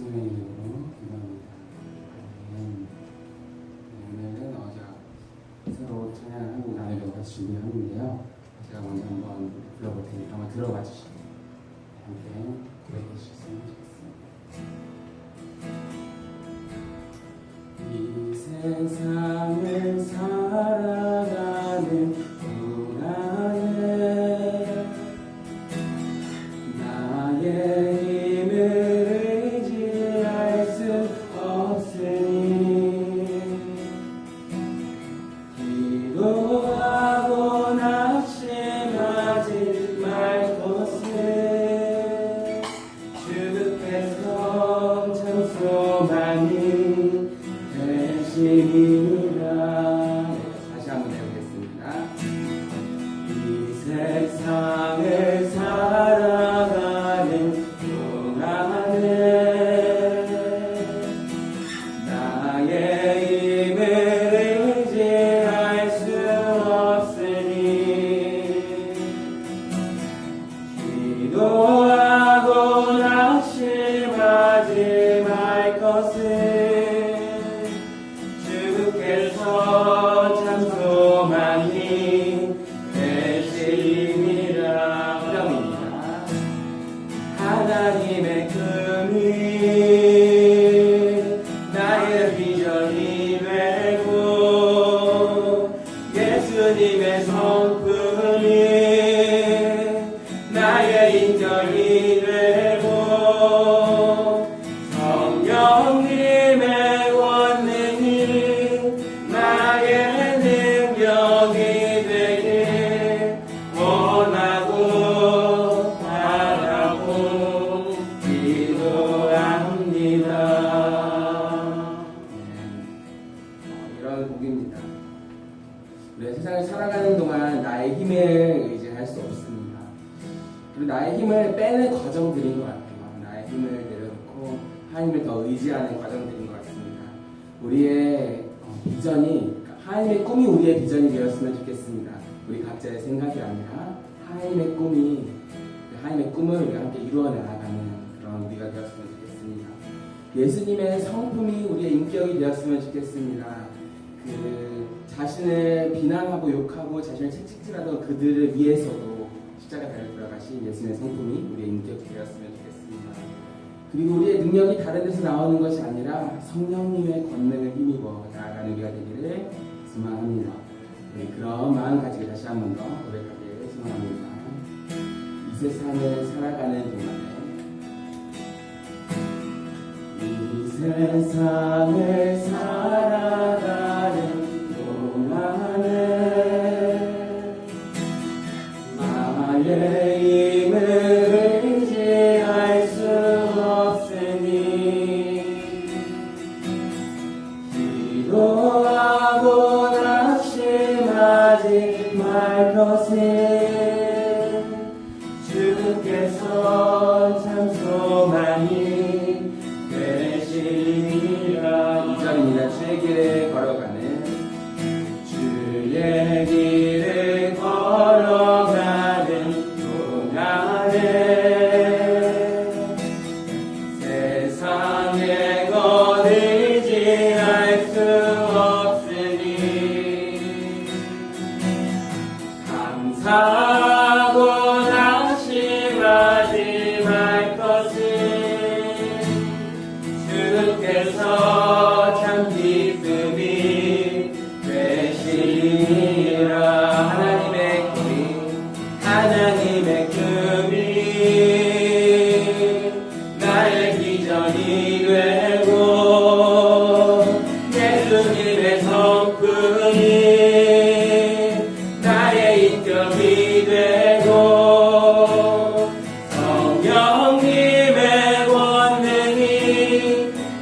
예수님의 이름으로 기도합니다. 오늘은 새로 찬양하는 나를 같이 준비하는데요. 제가 먼저 한번 불러볼 테니까 한번 들어봐 주시고 함께 고백해 주셨으면 좋겠습니다. 이 세상을 살아가는 동안에 나의 다시 한번 해보겠습니다. 이 세상을 살아가는 동안에 나의 힘을 의지할 수 없으니 기도하고 낙심하지 말 것을 주께서 참 소망이 되시니라. 후렴입니다. 하나님의 금이 나의 비전이 되고 예수님의 성품이 나의 인격이 되고 성령님의 우리가 세상을 살아가는 동안 나의 힘을 의지할 수 없습니다. 그리고 나의 힘을 빼는 과정들인 것 같아요. 나의 힘을 내려놓고 하나님을 더 의지하는 과정들인 것 같습니다. 우리의 비전이, 하나님의 꿈이 우리의 비전이 되었으면 좋겠습니다. 우리 각자의 생각이 아니라 하나님의 꿈이, 하나님의 꿈을 우리가 함께 이루어 나가는 그런 우리가 되었으면 좋겠습니다. 예수님의 성품이 우리의 인격이 되었으면 좋겠습니다. 자신을 비난하고 욕하고 자신을 채찍질하던 그들을 위해서도 십자가에 돌아가신 예수님의 성품이 우리의 인격이 되었으면 좋겠습니다. 그리고 우리의 능력이 다른 데서 나오는 것이 아니라 성령님의 권능을 힘입어 나아가는 우리가 되기를 소망합니다. 그런 마음 가지고 다시 한 번 더 고백하기를 소망합니다. 이 세상을 살아가는 동안에 이 세상을 살아가는 나의 힘을 의지할 수 없으니 기도하고 낙심하지 말 것을 주께서 참 소망이 되시리라. 2절입니다. 주의 길을 걸어가는 주의 길을 걸어가는 동안에 세상의 것 의지할 수 없으니 감사하고 낙심하지 말 것을 주께서 참 기쁨이 되시리라. 하나님의 금이 나의 비전이 되고 예수님의 성품이 나의 인격이 되고 성령님의 권능이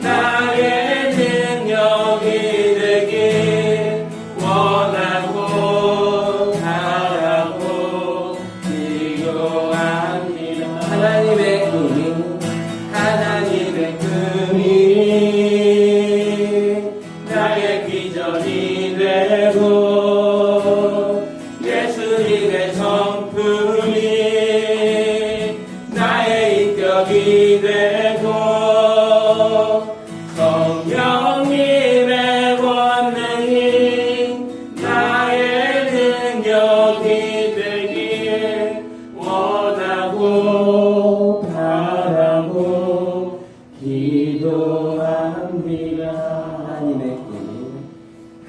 나의 능력이 되길 원하고 바라고 기도합니다. 하나님의 금이 나의 비전이 되고 예수님의 성품이 나의 인격이 되고 되길 원하고 바라고 기도합니다.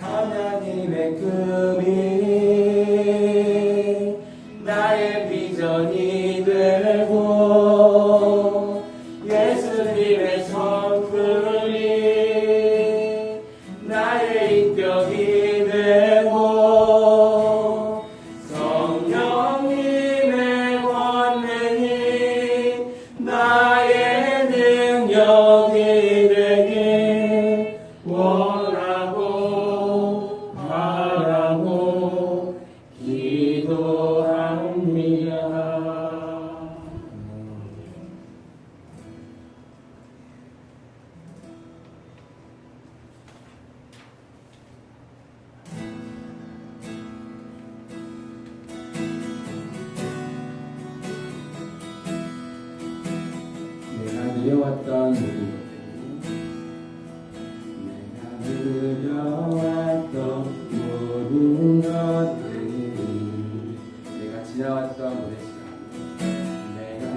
하나님의 꿈이 나의 비전이 되고 예수님의 성품이 나의 인격이 되고 성령님의 권능이 나의 능력이 되길 원하고 바라고 기도합니다. 내가 누려왔던 모든 것들이 내가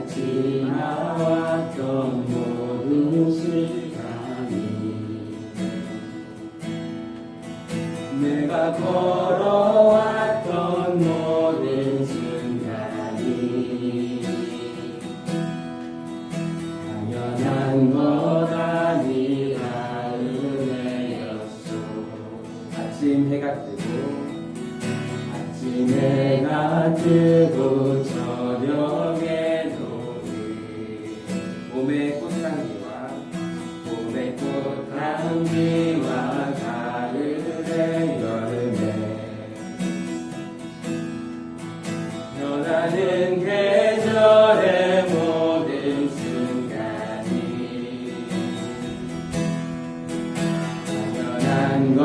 지나왔던 모든 시간이 내가 걸어왔던 모든 순간이 당연한 것 아니라 은혜였소. 아침 해가 뜨고 아침해가 뜨고 저녁에 노을 봄의 꽃향기와 가을의 여름에 변하는 계절의 모든 순간이 당연한 것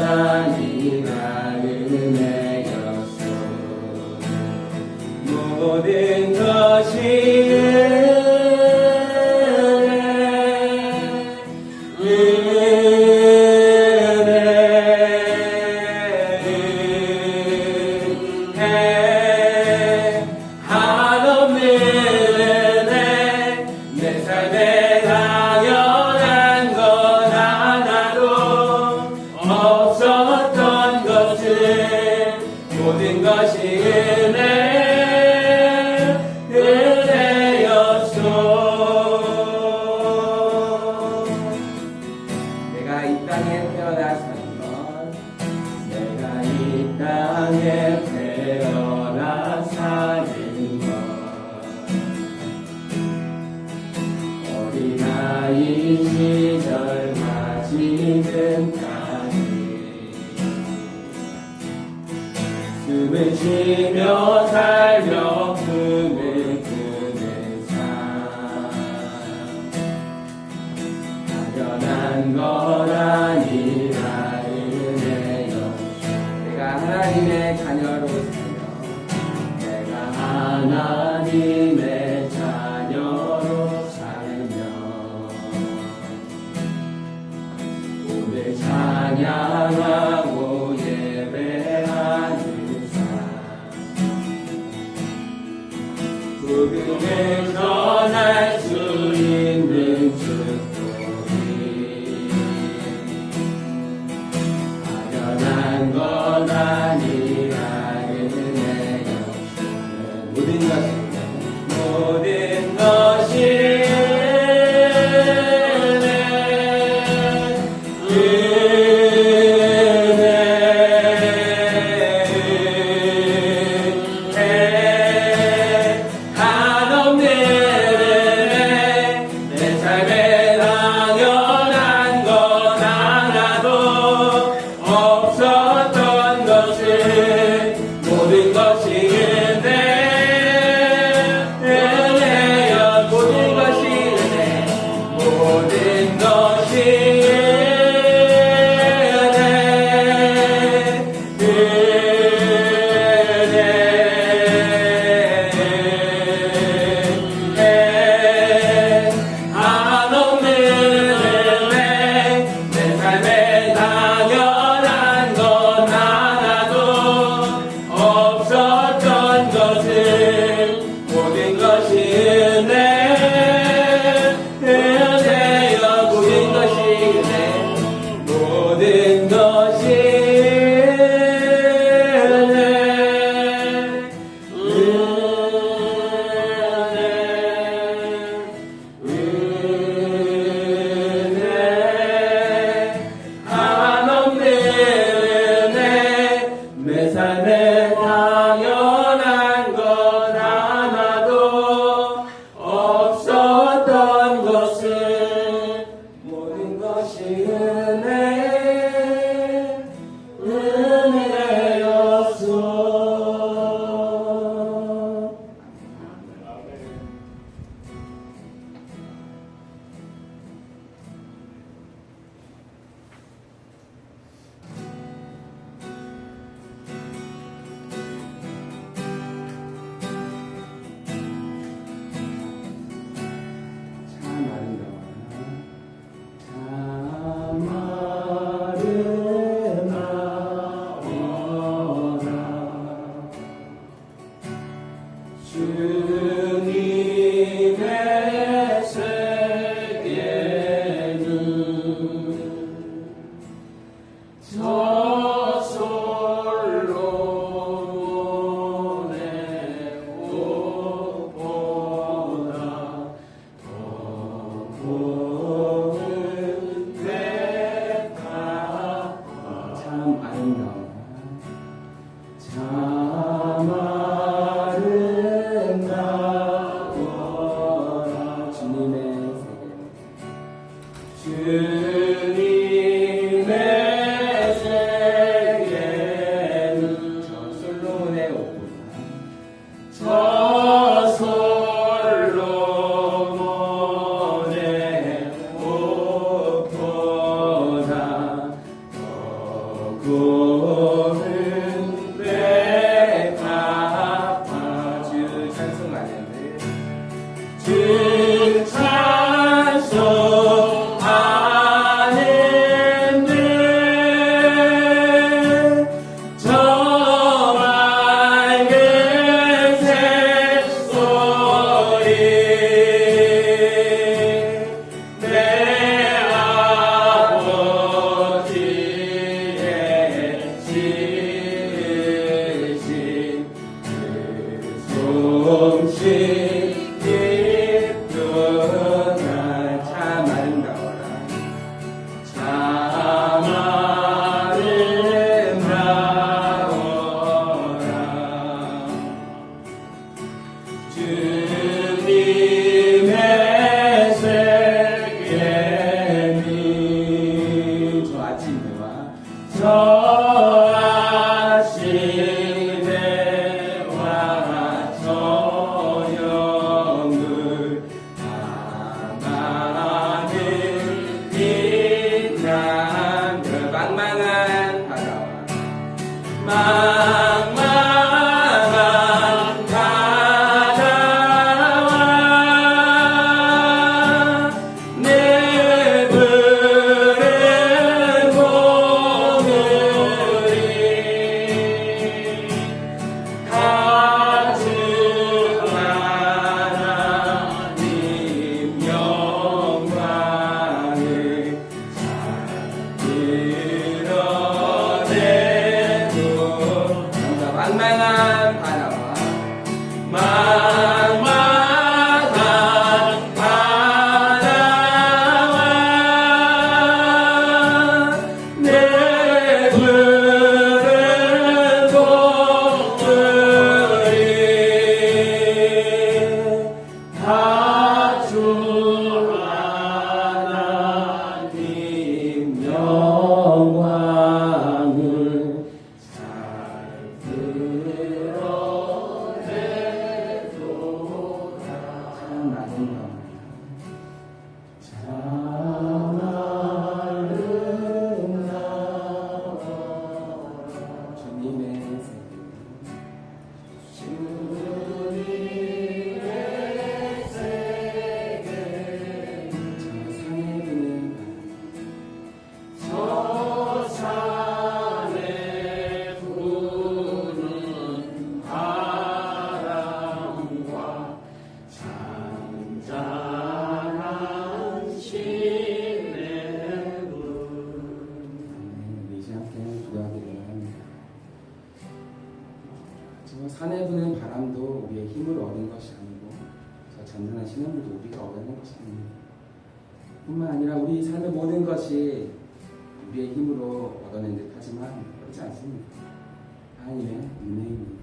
아니라 은혜였소. 모든 것이 한없는 은혜 내 삶에 당연한 것 하나도 없었던 것은 모든 것이 은혜였소. 내가 이 땅에 태어나 사는 것 내가 이 땅에 태어나 사는 것 어린아이 시절 지금까지 숨을 쉬며 살며 꿈을 꾸는 삶 당연한 것 아니라 은혜였소. 내가 하나님의 자녀로 살며 내가 하나님의 자녀로 살며 오늘 찬양하고 예배하는 삶 복음을 전할 수 있는 축복이 당연한 것 아니라 은혜였소. 모든 것이 한없는 은혜 주님의 세계는 저솔로몬의 옷보다 더 고운 배가 참 아름다워 참 아름다워라 주님의 세계 주님의 세계는 저 솔로몬의 옷보다 저 솔로몬의 옷보다 더 고운 배가 주 찬송 많이 했는데 주 찬송 하는데 저 맑은 새소리 내 아버지의 지으신 그 솜씨 깊은 참 아름다워라 참 아름다워라 주님의 세계니 저 아침에와 저 아침에와 저녁을 밤하늘 빛난 그 망망한 바다와 망망한 바다와 내 푸른 보물이 가주 하나님 영광을 드러내고 망망한 바다와 망망한 바다와 내 푸른 보물이 가주 하나님 영광을 잘 드러내도다 참 아름다워 참 아름다워 주님의 세계 주님의 세계 저 산에 드는 저 산에 부는 바람과 잔잔한 시내물 우리 이제 함께 기도하기를 합니다. 저 산에 부는 바람도 우리의 힘을 얻은 것이 아니고 저 잔잔한 시내물도 우리가 얻어낸 것이 아닙니다. 뿐만 아니라 우리 삶의 모든 것이 우리의 힘으로 얻어낸 듯 하지만 그렇지 않습니다. 하나님의 은혜입니다.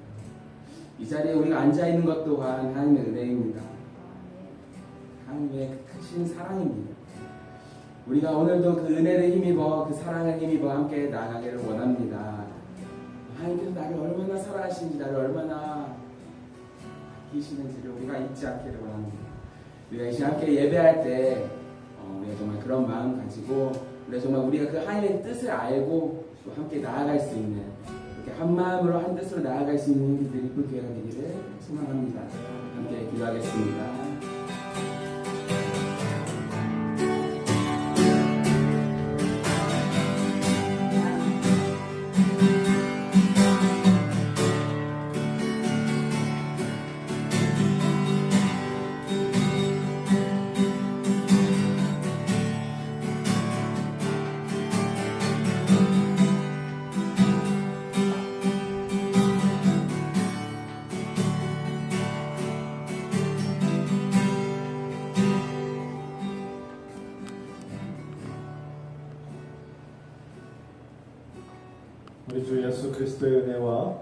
이 자리에 우리가 앉아있는 것 또한 하나님의 은혜입니다. 하나님의 크신 사랑입니다. 우리가 오늘도 그 은혜를 힘입어 그 사랑을 힘입어 함께 나아가기를 원합니다. 하나님께서 나를 얼마나 사랑하시는지 나를 얼마나 아끼시는지를 우리가 잊지 않기를 원합니다. 우리가 이 시간 함께 예배할 때 우리가 정말 그런 마음 가지고 우리가 정말 우리가 그 하나님의 뜻을 알고 또 함께 나아갈 수 있는 이렇게 한 마음으로 한 뜻으로 나아갈 수 있는 우리들이 그 기회가 되기를 소망합니다. 함께 기도하겠습니다. 주 예수 그리스도의 은혜와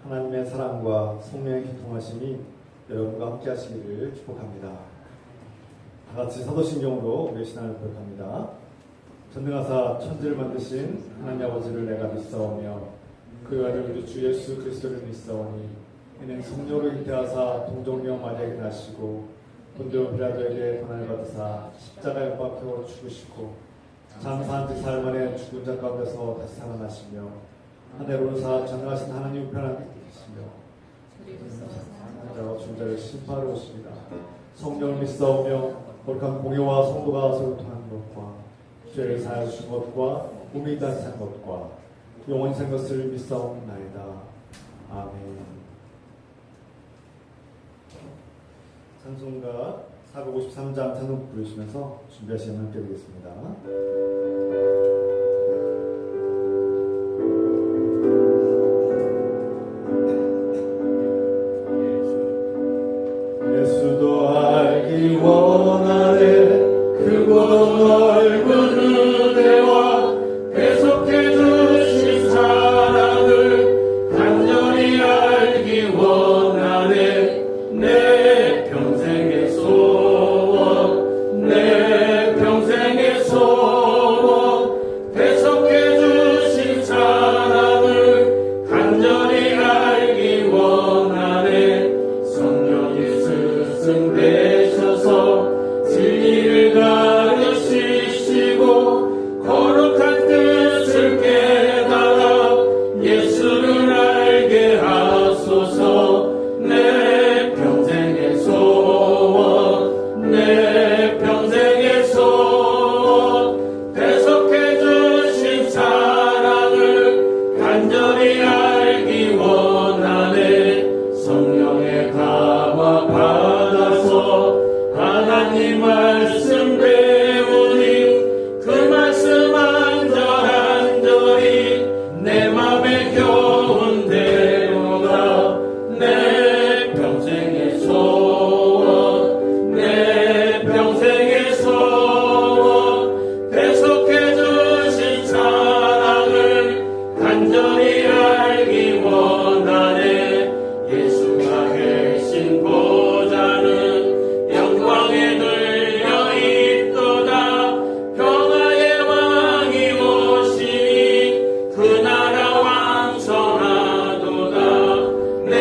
하나님의 사랑과 성령의 교통하심이 여러분과 함께 하시기를 축복합니다. 다 같이 사도신경으로 우리의 신앙을 고백합니다. 전능하사 천지를 만드신 하나님 아버지를 내가 믿사오며 그 아들 우리 주 예수 그리스도를 믿사오니 이는 성령으로 잉태하사 동정녀 마리아에게 나시고 본디오 빌라도에게 고난을 받으사 십자가에 못 박혀 죽으시고 장사한 지 사흘 만에 죽은 자 가운데서 다시 살아나시며 하늘로 오르사 전능하신 하나님 우편에 계시며 자와 중자를 심판하러 오십니다. 성령을 믿사오며 거룩한 공예와 성도가 서로 통하는 것과 죄를 사하여 주신 것과 몸이 다산 것과 영원히 산 것을 믿사옵나이다. 아멘. 찬송가 453장 찬송 부르시면서 준비하시면 함께 되겠습니다. 예수도 알기 원하네 크고 넓은 은혜와 계속해 주신 사랑을 간절히 알기 원하네 내 평생의 소원 내 평생의 소원 계속해 주신 사랑을 간절히 알기 원하네 성령이 스승 되셔서 진리를 가르치시고 거룩한 뜻을 깨달아 예수를 알게 하소서 내 평생의 소원 내 평생의 소원 계속해 주신 사랑을 간절히 알기 원하네 성령의 감화 받아서 하나님 말씀 배우니 그 말씀 한절한절이 내 맘에 겨운대로다 내 평생의 소원 내 평생의 소원 계속해 주신 사랑을 간절히 알기 원하네 예수가 계신 보좌는 영광에 들려 있도다 평화의 왕이 오시니 그 나라 왕성하도다 내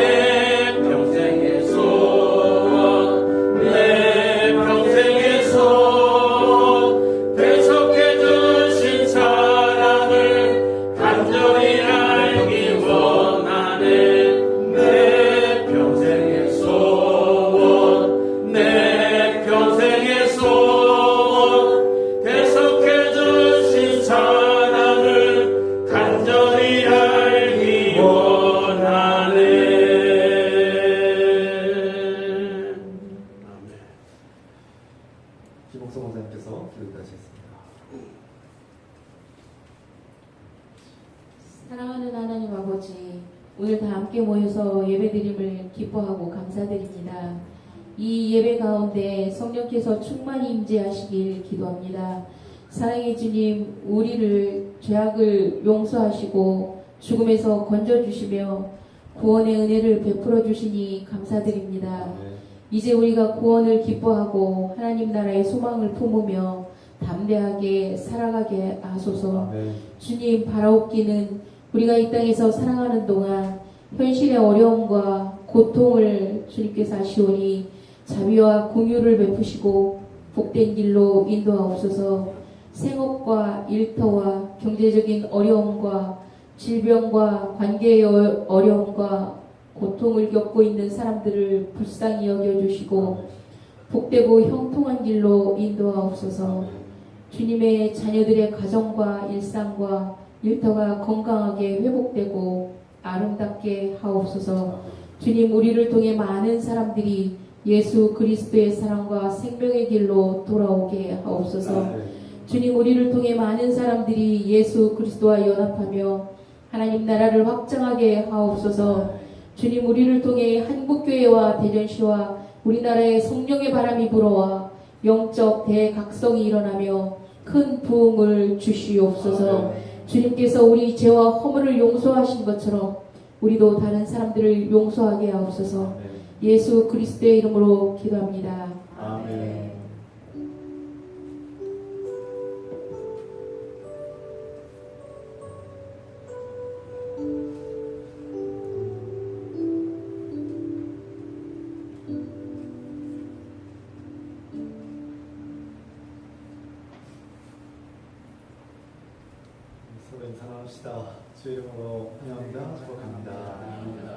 평생의 소원 내 평생의 소원 계속해 주신 사랑을 간절히 알기 원하네 내 평생의 소원 내 평생의 소원 계속해 주신 사랑을 간절히 알기 원하네. 아멘. 김옥성 원사님께서 기도하시겠습니다. 사랑하는 하나님 아버지, 오늘 다 함께 모여서 예배드림을 기뻐하고 감사드립니다. 이 예배 가운데 성령께서 충만히 임재하시길 기도합니다. 사랑의 주님, 우리를 죄악을 용서하시고 죽음에서 건져주시며 구원의 은혜를 베풀어 주시니 감사드립니다. 이제 우리가 구원을 기뻐하고 하나님 나라의 소망을 품으며 담대하게 살아가게 하소서. 주님, 바라옵기는 우리가 이 땅에서 살아가는 동안 현실의 어려움과 고통을 주님께서 아시오니 자비와 공유를 베푸시고 복된 길로 인도하옵소서. 생업과 일터와 경제적인 어려움과 질병과 관계의 어려움과 고통을 겪고 있는 사람들을 불쌍히 여겨주시고 복되고 형통한 길로 인도하옵소서. 주님의 자녀들의 가정과 일상과 일터가 건강하게 회복되고 아름답게 하옵소서. 주님, 우리를 통해 많은 사람들이 예수 그리스도의 사랑과 생명의 길로 돌아오게 하옵소서. 주님, 우리를 통해 많은 사람들이 예수 그리스도와 연합하며 하나님 나라를 확장하게 하옵소서. 주님, 우리를 통해 한국교회와 대전시와 우리나라에 성령의 바람이 불어와 영적 대각성이 일어나며 큰 부흥을 주시옵소서. 주님께서 우리 죄와 허물을 용서하신 것처럼 우리도 다른 사람들을 용서하게 하옵소서. 아멘. 예수 그리스도의 이름으로 기도합니다. 아멘. 서로 인사 나눕시다. 주의 이름으로 환영합니다. 축복합니다.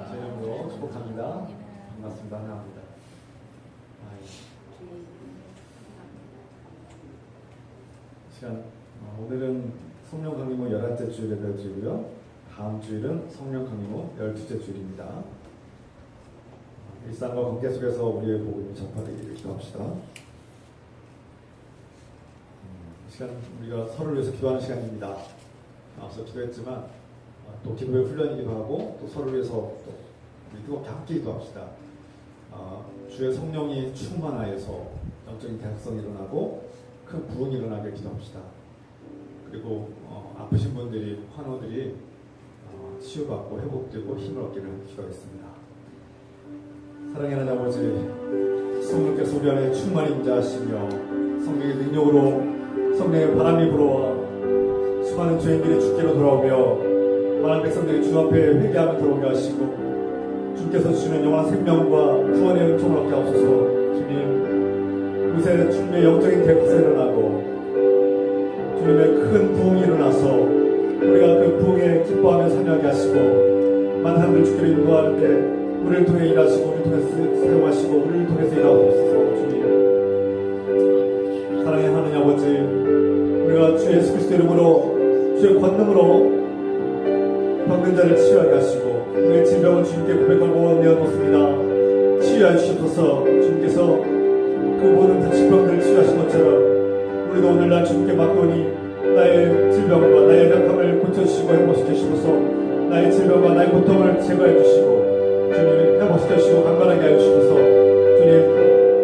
주의 이름으로 축복합니다. 반갑습니다. 환영합니다. 시간 오늘은 성령 강림후 11째 주일 예배드리고요. 다음 주일은 성령 강림후 12째 주일입니다. 일상과 관계 속에서 우리의 복음이 전파되기를 기도합시다. 이 시간 우리가 서로를 위해서 기도하는 시간입니다. 앞서 기도했지만 또 기도의 훈련이기도 하고 또 서로를 위해서 또 우리 뜨겁게 함께 기도합시다. 주의 성령이 충만하여서 영적인 대학성이 일어나고 큰 부흥이 일어나게 기도합시다. 그리고 아프신 분들이 환우들이 치유받고 회복되고 힘을 얻기를 기도하겠습니다. 사랑의 하나님 아버지, 성령께서 우리 안에 충만히 임재하시며 성령의 능력으로 성령의 바람이 불어와 수많은 죄인들이 주께로 돌아오며 많은 백성들이 주 앞에 회개하며 들어오게 하시고 주께서 주시는 영원한 생명과 구원의 은총을 얻게 하옵소서. 주님, 요새 주님의 영적인 대박이 일어나고 주님의 큰 부흥이 일어나서 우리가 그 부흥에 기뻐하며 참여하게 하시고 많은 사람들 주께로 인도할 때 우리를 통해 일하시고 우리를 통해서 사용하시고 우리를 통해서 일하옵소서. 주님, 사랑의 하나님 아버지, 우리가 주 예수 그리스도 이름으로 주의 권능으로 병든 자를 치유하게 하시고 우리의 질병을 주님께 고백하고 내어놓습니다. 치유하여 주시옵소서. 주님께서 그 모든 질병들을 치유하신 것처럼 우리도 오늘날 주님께 맡겨오니 나의 질병과 나의 약함을 고쳐주시고 회복시켜 주시옵소서. 나의 질병과 나의 고통을 제거해 주시고 주님 회복시켜 주시고 강건하게 하여 주시옵소서. 주님,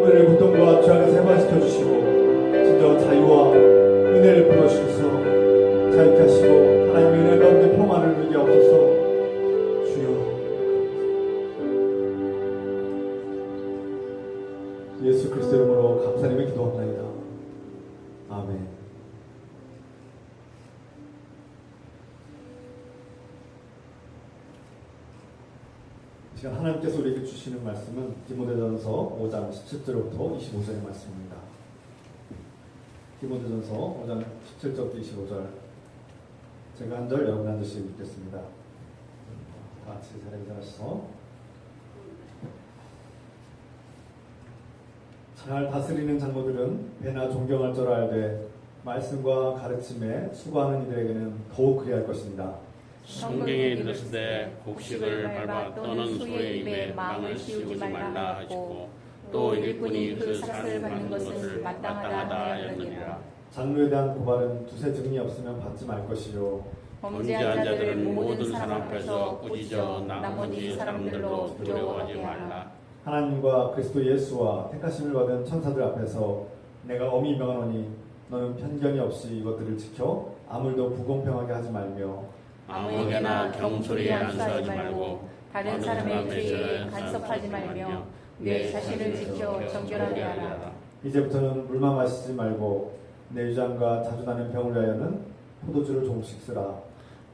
우리의 고통과 죄악에서 해방시켜 주시고 진정한 자유와 은혜를 불어주셔서 자유케 하시고 하나님의 은혜 가운데 평안을 누리게 하옵소서. 주여, 예수 그리스도 이름으로 감사드리며 기도합나이다. 아멘. 이 시간 하나님께서 우리에게 주시는 말씀은 디모데전서 5장 17절부터 25절의 말씀입니다. 디모데전서 5장 17절부터 25절, 제가 한 절, 여러분 한 절씩 읽겠습니다. 다 같이 자리에 일어나셔서 잘 다스리는 장로들은 배나 존경할 줄 알되 말씀과 가르침에 수고하는 이들에게는 더욱 그리할 것입니다. 성경에 이르시되 곡식을 밟아 떠는 소의 입에 망을 씌우지 말라 하시고 또 일꾼이 그 삭을 받는 것은 마땅하다 하였느니라. 장로에 대한 고발은 두세 증이 없으면 받지 말 것이요 범죄한 자들은 모든 사람 앞에서 꾸짖어 나머지 사람들로 두려워하지 말라. 하나님과 그리스도 예수와 택하심을 받은 천사들 앞에서 내가 엄히 명하노니 너는 편견이 없이 이것들을 지켜 아무도 불공평하게 하지 말며 아무에게나 경솔히 안수하지 말고 다른 사람의 죄에 간섭하지 말며 내 자신을 지켜 정결하게 하라. 이제부터는 물만 마시지 말고 내 위장과 자주 나는 병을 위하여는 포도주를 조금씩 쓰라.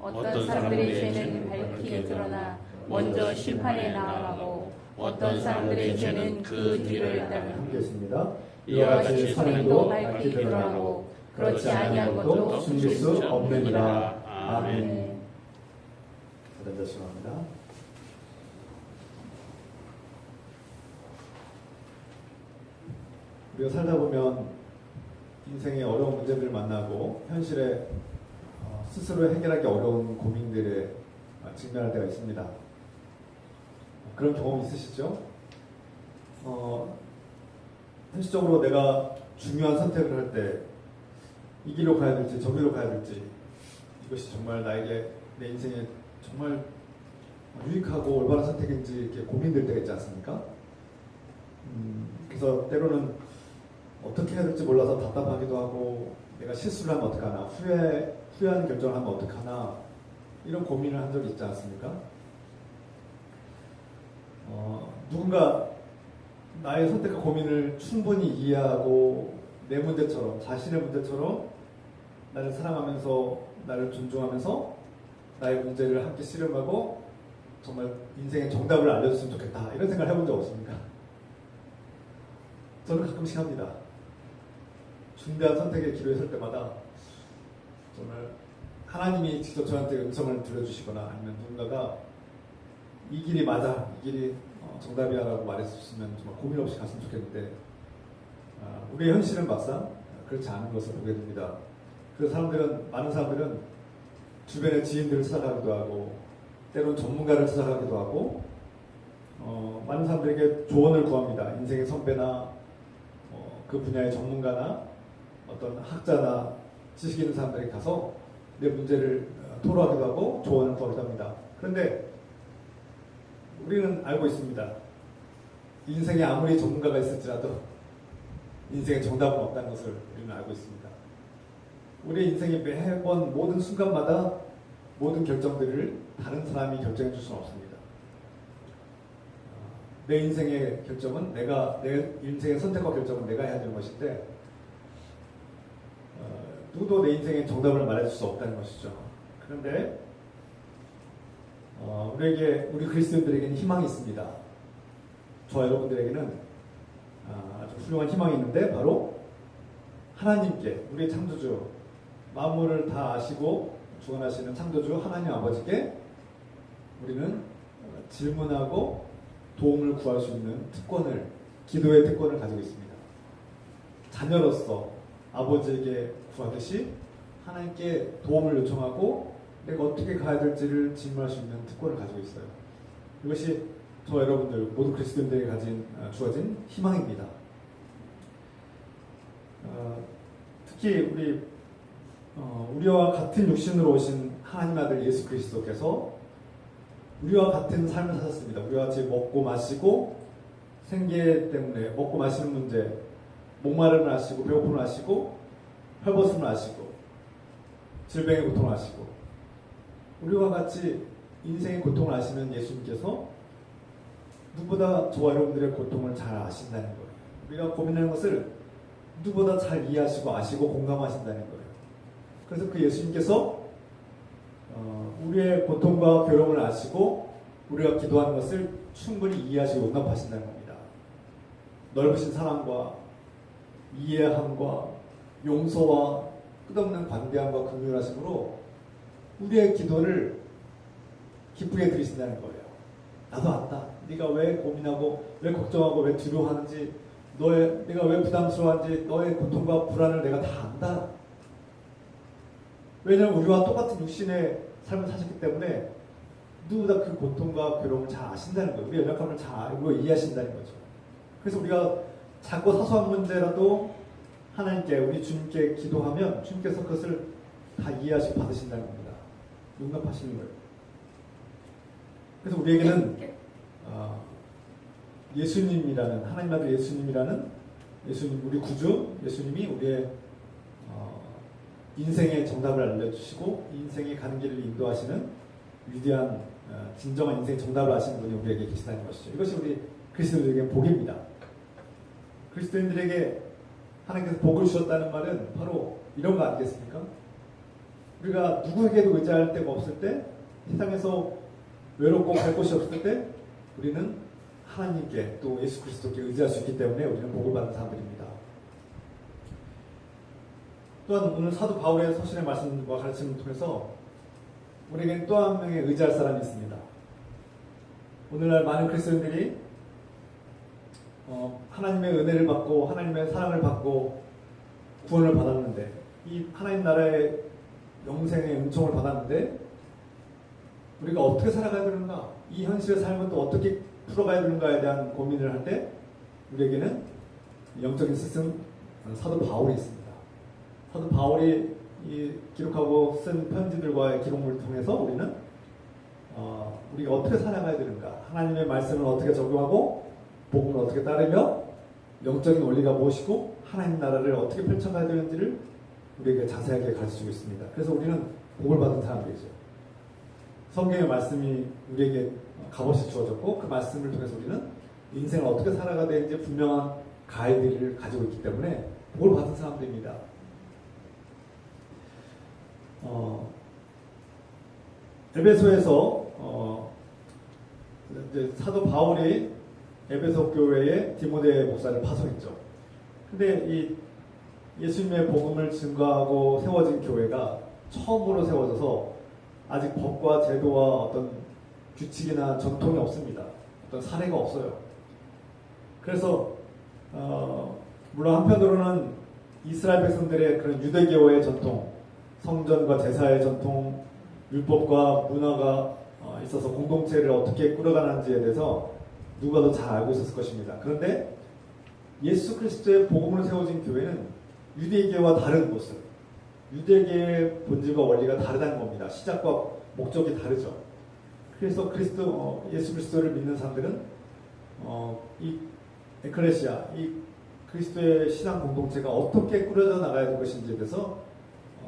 어떤 사람들의 죄는 밝히 드러나 먼저 심판에 나아가고 어떤 사람들의 죄는 그 뒤를 따르라. 함께 했습니다. 이와 같이 선행도 밝히 드러나고 그렇지 아니한 것도 숨길 수 없느니라. 아멘. 대단하십니다. 우리가 살다 보면 인생의 어려운 문제들을 만나고 현실에 스스로 해결하기 어려운 고민들에 직면할 때가 있습니다. 그런 경험 있으시죠? 현실적으로 내가 중요한 선택을 할 때 이 길로 가야 될지 저 길로 가야 될지 이것이 정말 나에게 내 인생에 정말 유익하고 올바른 선택인지 이렇게 고민될 때가 있지 않습니까? 그래서 때로는 어떻게 해야 될지 몰라서 답답하기도 하고 내가 실수를 하면 어떡하나 후회하는 결정을 하면 어떡하나 이런 고민을 한 적이 있지 않습니까? 누군가 나의 선택과 고민을 충분히 이해하고 내 문제처럼 자신의 문제처럼 나를 사랑하면서 나를 존중하면서 나의 문제를 함께 씨름하고 정말 인생의 정답을 알려줬으면 좋겠다 이런 생각을 해본 적 없습니까? 저는 가끔씩 합니다. 중대한 선택의 기로에 설 때마다 정말 하나님이 직접 저한테 음성을 들려주시거나 아니면 누군가가 이 길이 맞아, 이 길이 정답이야 라고 말했으면 정말 고민 없이 갔으면 좋겠는데 우리의 현실은 막상 그렇지 않은 것을 보게 됩니다. 그래서 많은 사람들은 주변의 지인들을 찾아가기도 하고 때로는 전문가를 찾아가기도 하고 많은 사람들에게 조언을 구합니다. 인생의 선배나 그 분야의 전문가나 어떤 학자나 지식 있는 사람들에게 가서 내 문제를 토로하기도 하고 조언을 구하기도 합니다. 그런데 우리는 알고 있습니다. 인생에 아무리 전문가가 있을지라도 인생에 정답은 없다는 것을 우리는 알고 있습니다. 우리의 인생이 매번 모든 순간마다 모든 결정들을 다른 사람이 결정해 줄 수는 없습니다. 내 인생의 결정은 내 인생의 선택과 결정은 내가 해야 되는 것인데 누구도 내 인생의 정답을 말해줄 수 없다는 것이죠. 그런데 우리 그리스도인들에게는 희망이 있습니다. 저와 여러분들에게는 아주 훌륭한 희망이 있는데 바로 하나님께, 우리의 창조주, 만물을 다 아시고 주관하시는 창조주 하나님 아버지께 우리는 질문하고 도움을 구할 수 있는 기도의 특권을 가지고 있습니다. 자녀로서 아버지에게 구하듯이 하나님께 도움을 요청하고 내가 어떻게 가야 될지를 질문할 수 있는 특권을 가지고 있어요. 이것이 저와 여러분들 모든 그리스도인들에게 주어진 희망입니다. 특히 우리와 같은 육신으로 오신 하나님 아들 예수 그리스도께서 우리와 같은 삶을 사셨습니다. 우리와 같이 먹고 마시고 생계 때문에 먹고 마시는 문제, 목마름을 아시고 배고픔을 아시고 헐벗음을 아시고 질병의 고통을 아시고 우리와 같이 인생의 고통을 아시는 예수님께서 누구보다 저와 여러분들의 고통을 잘 아신다는 거예요. 우리가 고민하는 것을 누구보다 잘 이해하시고 아시고 공감하신다는 거예요. 그래서 그 예수님께서 우리의 고통과 괴로움을 아시고 우리가 기도하는 것을 충분히 이해하시고 용납하신다는 겁니다. 넓으신 사랑과 이해함과 용서와 끝없는 관대함과 긍휼하심으로 우리의 기도를 기쁘게 들으신다는 거예요. 나도 안다. 네가 왜 고민하고 왜 걱정하고 왜 두려워하는지 내가 왜 부담스러워하는지 너의 고통과 불안을 내가 다 안다. 왜냐하면 우리와 똑같은 육신의 삶을 사셨기 때문에 누구보다 그 고통과 괴로움을 잘 아신다는 거예요. 우리의 연약함을 잘 알고 이해하신다는 거죠. 그래서 우리가 작고 사소한 문제라도 하나님께 우리 주님께 기도하면 주님께서 그것을 다 이해하시고 받으신다는 겁니다. 용납하시는 거예요. 그래서 우리에게는 예수님이라는 하나님 아들 예수님이라는 예수님 우리 구주 예수님이 우리의 인생의 정답을 알려주시고 인생의 가는 길을 인도하시는 위대한 진정한 인생의 정답을 아시는 분이 우리에게 계시다는 것이죠. 이것이 우리 그리스도인들에게 복입니다. 그리스도인들에게 하나님께서 복을 주셨다는 말은 바로 이런 거 아니겠습니까? 우리가 누구에게도 의지할 데가 없을 때 세상에서 외롭고 갈 곳이 없을 때 우리는 하나님께 또 예수 그리스도께 의지할 수 있기 때문에 우리는 복을 받는 사람들입니다. 또한 오늘 사도 바울의 서신의 말씀과 가르침을 통해서 우리에게는 또 한 명의 의지할 사람이 있습니다. 오늘날 많은 그리스도인들이 하나님의 은혜를 받고 하나님의 사랑을 받고 구원을 받았는데 이 하나님 나라의 영생의 은총을 받았는데 우리가 어떻게 살아가야 되는가 이 현실의 삶은 또 어떻게 풀어가야 되는가에 대한 고민을 할 때 우리에게는 영적인 스승 사도 바울이 있습니다. 사도 바울이 기록하고 쓴 편지들과의 기록물을 통해서 우리는 우리가 어떻게 살아가야 되는가 하나님의 말씀을 어떻게 적용하고 복음을 어떻게 따르며 영적인 원리가 무엇이고 하나님 나라를 어떻게 펼쳐가야 되는지를 우리에게 자세하게 가르쳐주고 있습니다. 그래서 우리는 복을 받은 사람들이죠. 성경의 말씀이 우리에게 값없이 주어졌고 그 말씀을 통해서 우리는 인생을 어떻게 살아가야 되는지 분명한 가이드를 가지고 있기 때문에 복을 받은 사람들입니다. 에베소에서 이제 사도 바울이 에베소 교회에 디모데 목사를 파송했죠. 근데 이 예수님의 복음을 증거하고 세워진 교회가 처음으로 세워져서 아직 법과 제도와 어떤 규칙이나 전통이 없습니다. 어떤 사례가 없어요. 그래서 물론 한편으로는 이스라엘 백성들의 그런 유대교의 전통, 성전과 제사의 전통, 율법과 문화가 있어서 공동체를 어떻게 꾸려가는지에 대해서 누가 더 잘 알고 있었을 것입니다. 그런데 예수 그리스도의 복음으로 세워진 교회는 유대교와 다른 모습, 유대교의 본질과 원리가 다르다는 겁니다. 시작과 목적이 다르죠. 그래서 예수 그리스도를 믿는 사람들은 이 에클레시아, 이 그리스도의 신앙 공동체가 어떻게 꾸려져 나가야 될 것인지에 대해서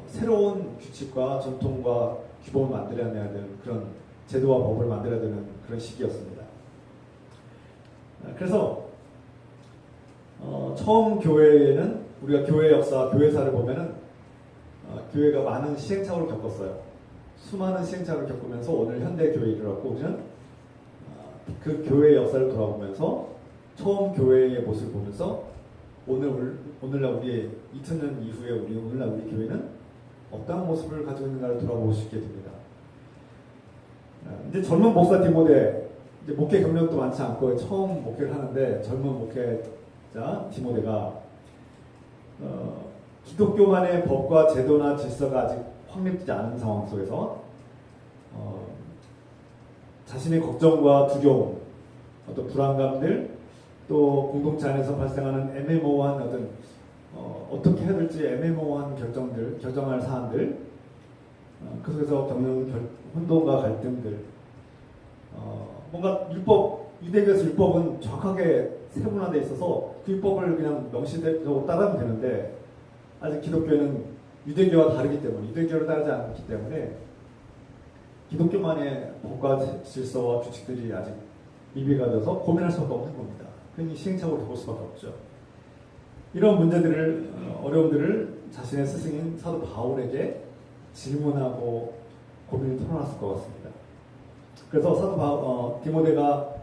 새로운 규칙과 전통과 규범을 만들어내야 되는 그런 제도와 법을 만들어야 되는 그런 시기였습니다. 그래서 처음 교회에는 우리가 교회 역사, 교회사를 보면은 교회가 많은 시행착오를 겪었어요. 수많은 시행착오를 겪으면서 오늘 현대 교회에 이르렀고 우리는 그 교회의 역사를 돌아보면서 처음 교회의 모습을 보면서 오늘날 우리의 2000년 이후에 오늘날 우리 교회는 어떤 모습을 가지고 있는가를 돌아볼 수 있게 됩니다. 이제 젊은 목사 디모데, 이제 목회 경력도 많지 않고 처음 목회를 하는데 젊은 목회자 디모데가 기독교만의 법과 제도나 질서가 아직 확립되지 않은 상황 속에서 자신의 걱정과 두려움, 어떤 불안감들, 또 공동체 안에서 발생하는 애매모호한 어떻게 해야 될지 애매모호한 결정할 사안들, 그 속에서 겪는 혼돈과 갈등들, 뭔가 유대교에서 율법은 정확하게 세분화되어 있어서 그 율법을 그냥 명시적으로 따르면 되는데 아직 기독교는 유대교와 다르기 때문에 유대교를 따르지 않기 때문에 기독교만의 법과 질서와 규칙들이 아직 미비가 돼서 고민할 수밖에 없는 겁니다. 그러니 시행착오를 볼 수밖에 없죠. 이런 문제들을 어려움들을 자신의 스승인 사도 바울에게 질문하고 고민을 털어놨을 것 같습니다. 그래서 디모데가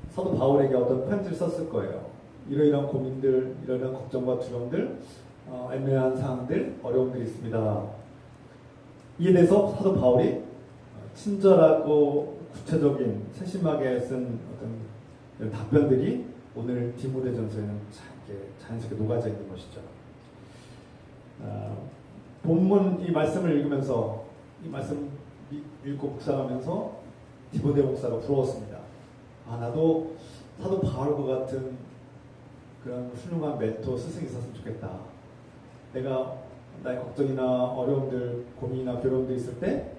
사도 바울에게 어떤 편지를 썼을 거예요. 이러이러한 고민들, 이러이러한 걱정과 두려움들, 애매한 사항들, 어려움들이 있습니다. 이에 대해서 사도 바울이 친절하고 구체적인 세심하게 쓴 어떤 답변들이 오늘 디모데전서에는 자연스럽게 녹아져 있는 것이죠. 본문 이 말씀을 읽으면서 이 말씀 읽고 묵상하면서 디모데 목사가 부러웠습니다. 나도 사도 바울과 같은 그런 훌륭한 멘토 스승이 있었으면 좋겠다. 내가 나의 걱정이나 어려움들, 고민이나 괴로움들이 있을 때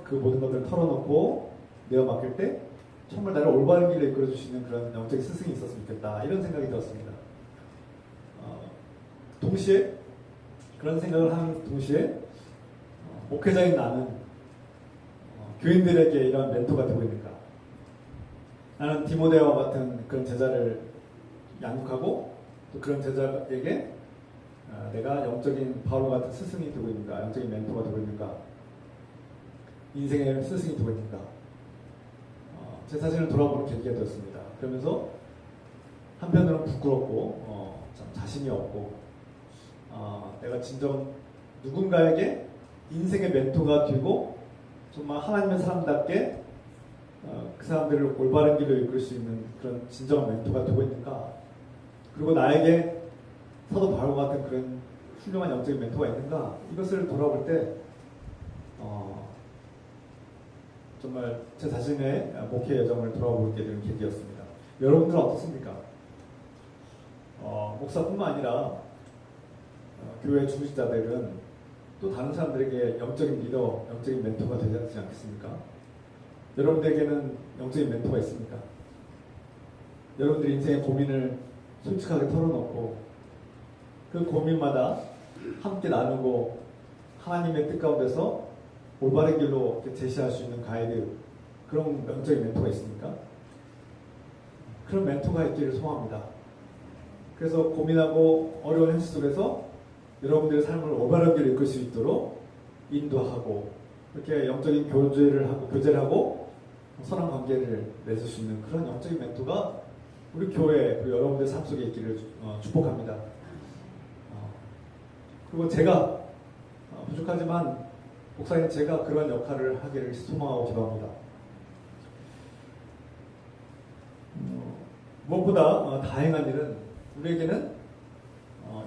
그 모든 것들을 털어놓고 내어 맡길 때 정말 나를 올바른 길로 이끌어 주시는 그런 영적인 스승이 있었으면 좋겠다. 이런 생각이 들었습니다. 동시에 그런 생각을 하는 동시에 목회자인 나는 교인들에게 이런 멘토가 되고 있는가? 나는 디모데와 같은 그런 제자를 양육하고 또 그런 제자에게 내가 영적인 바울과 같은 스승이 되고 있는가? 영적인 멘토가 되고 있는가? 인생의 스승이 되고 있는가? 제 자신을 돌아보는 계기가 되었습니다. 그러면서 한편으로는 부끄럽고 참 자신이 없고 내가 진정 누군가에게 인생의 멘토가 되고 정말 하나님의 사람답게 그 사람들을 올바른 길로 이끌 수 있는 그런 진정한 멘토가 되고 있는가? 그리고 나에게 사도 바울과 같은 그런 훌륭한 영적인 멘토가 있는가? 이것을 돌아볼 때 정말 제 자신의 목회 여정을 돌아보게 되는 계기였습니다. 여러분들은 어떻습니까? 목사뿐만 아니라 교회 중직자들은 또 다른 사람들에게 영적인 리더, 영적인 멘토가 되지 않겠습니까? 여러분들에게는 영적인 멘토가 있습니까? 여러분들이 인생의 고민을 솔직하게 털어놓고 그 고민마다 함께 나누고 하나님의 뜻 가운데서 올바른 길로 제시할 수 있는 가이드, 그런 영적인 멘토가 있습니까? 그런 멘토가 있기를 소망합니다. 그래서 고민하고 어려운 현실 속에서 여러분들의 삶을 올바른 길로 이끌 수 있도록 인도하고 이렇게 영적인 교제를 하고 선한 관계를 맺을 수 있는 그런 영적인 멘토가 우리 교회, 그리고 여러분들 삶 속에 있기를 축복합니다. 그리고 제가 부족하지만 목사님 제가 그런 역할을 하기를 소망하고 기도합니다. 무엇보다 다행한 일은 우리에게는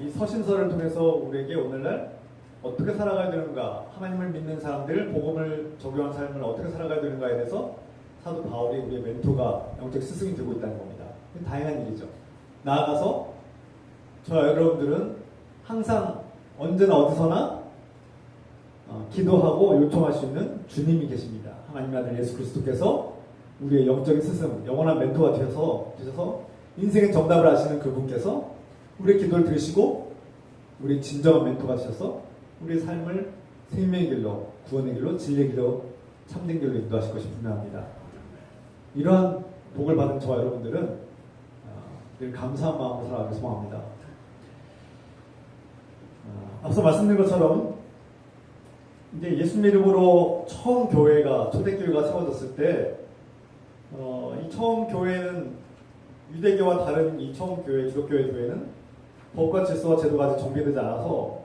이 서신서를 통해서 우리에게 오늘날 어떻게 살아가야 되는가, 하나님을 믿는 사람들, 복음을 적용한 삶을 어떻게 살아가야 되는가에 대해서 사도 바울이 우리의 멘토가, 영적 스승이 되고 있다는 겁니다. 다행한 일이죠. 나아가서 저와 여러분들은 항상 언제나 어디서나 기도하고 요청할 수 있는 주님이 계십니다. 하나님의 아들 예수 그리스도께서 우리의 영적인 스승, 영원한 멘토가 되셔서 인생의 정답을 아시는 그분께서 우리의 기도를 들으시고 우리의 진정한 멘토가 되셔서 우리의 삶을 생명의 길로, 구원의 길로, 진리의 길로, 참된 길로 인도하실 것이 분명합니다. 이러한 복을 받은 저와 여러분들은 늘 감사한 마음으로 살아가길 소망합니다. 앞서 말씀드린 것처럼 이제 예수님 이름으로 처음 교회가, 초대교회가 세워졌을 때 이 처음 교회는 유대교와 다른 이 처음 교회, 기독교회 교회는 법과 질서와 제도가 아직 정비되지 않아서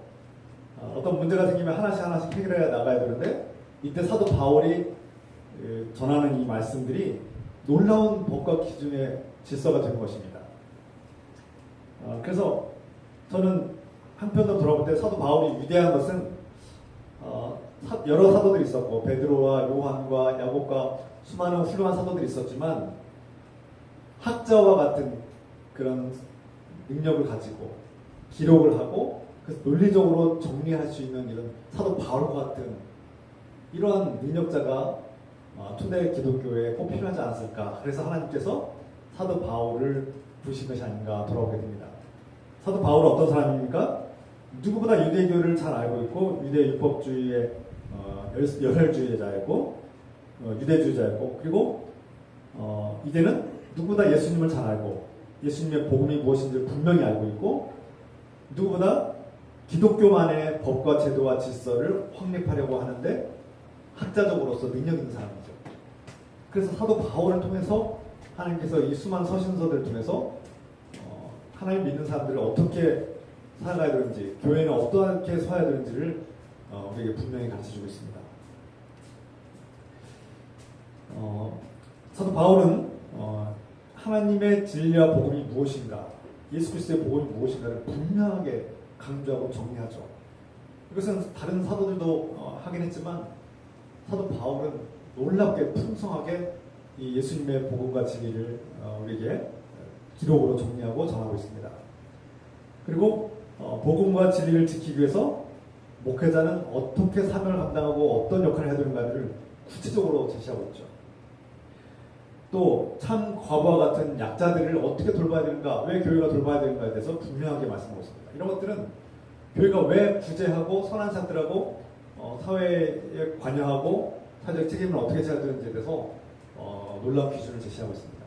어떤 문제가 생기면 하나씩 해결해 나가야 되는데, 이때 사도 바울이 전하는 이 말씀들이 놀라운 법과 기준의 질서가 되는 것입니다. 그래서 저는 한편으로 돌아볼 때 사도 바울이 위대한 것은 여러 사도들이 있었고 베드로와 요한과 야곱과 수많은 훌륭한 사도들이 있었지만 학자와 같은 그런 능력을 가지고 기록을 하고 그래서 논리적으로 정리할 수 있는 이런 사도 바울과 같은 이러한 능력자가 초대 기독교에 꼭 필요하지 않았을까. 그래서 하나님께서 사도 바울을 부르신 것이 아닌가 돌아오게 됩니다. 사도 바울은 어떤 사람입니까? 누구보다 유대교를 잘 알고 있고 유대 율법주의의 열혈주의자였고 유대주의자였고, 그리고 이제는 누구보다 예수님을 잘 알고 예수님의 복음이 무엇인지 분명히 알고 있고, 누구보다 기독교만의 법과 제도와 질서를 확립하려고 하는데 학자적으로서 능력 있는 사람이죠. 그래서 사도 바울을 통해서 하나님께서 이 수많은 서신서들을 통해서 하나님 믿는 사람들을 어떻게 살아가야 되는지, 교회는 어떻게 서야 되는지를 우리에게 분명히 가르쳐주고 있습니다. 사도 바울은 하나님의 진리와 복음이 무엇인가, 예수 그리스도의 복음이 무엇인가를 분명하게 강조하고 정리하죠. 이것은 다른 사도들도 하긴 했지만 사도 바울은 놀랍게 풍성하게 이 예수님의 복음과 진리를 우리에게 기록으로 정리하고 전하고 있습니다. 그리고 복음과 진리를 지키기 위해서 목회자는 어떻게 사명을 감당하고 어떤 역할을 해야 되는가를 구체적으로 제시하고 있죠. 또 참 과부와 같은 약자들을 어떻게 돌봐야 되는가, 왜 교회가 돌봐야 되는가에 대해서 분명하게 말씀하고 있습니다. 이런 것들은 교회가 왜 구제하고 선한 사람들하고 사회에 관여하고 사회적 책임을 어떻게 져야 되는지에 대해서 놀라운 기준을 제시하고 있습니다.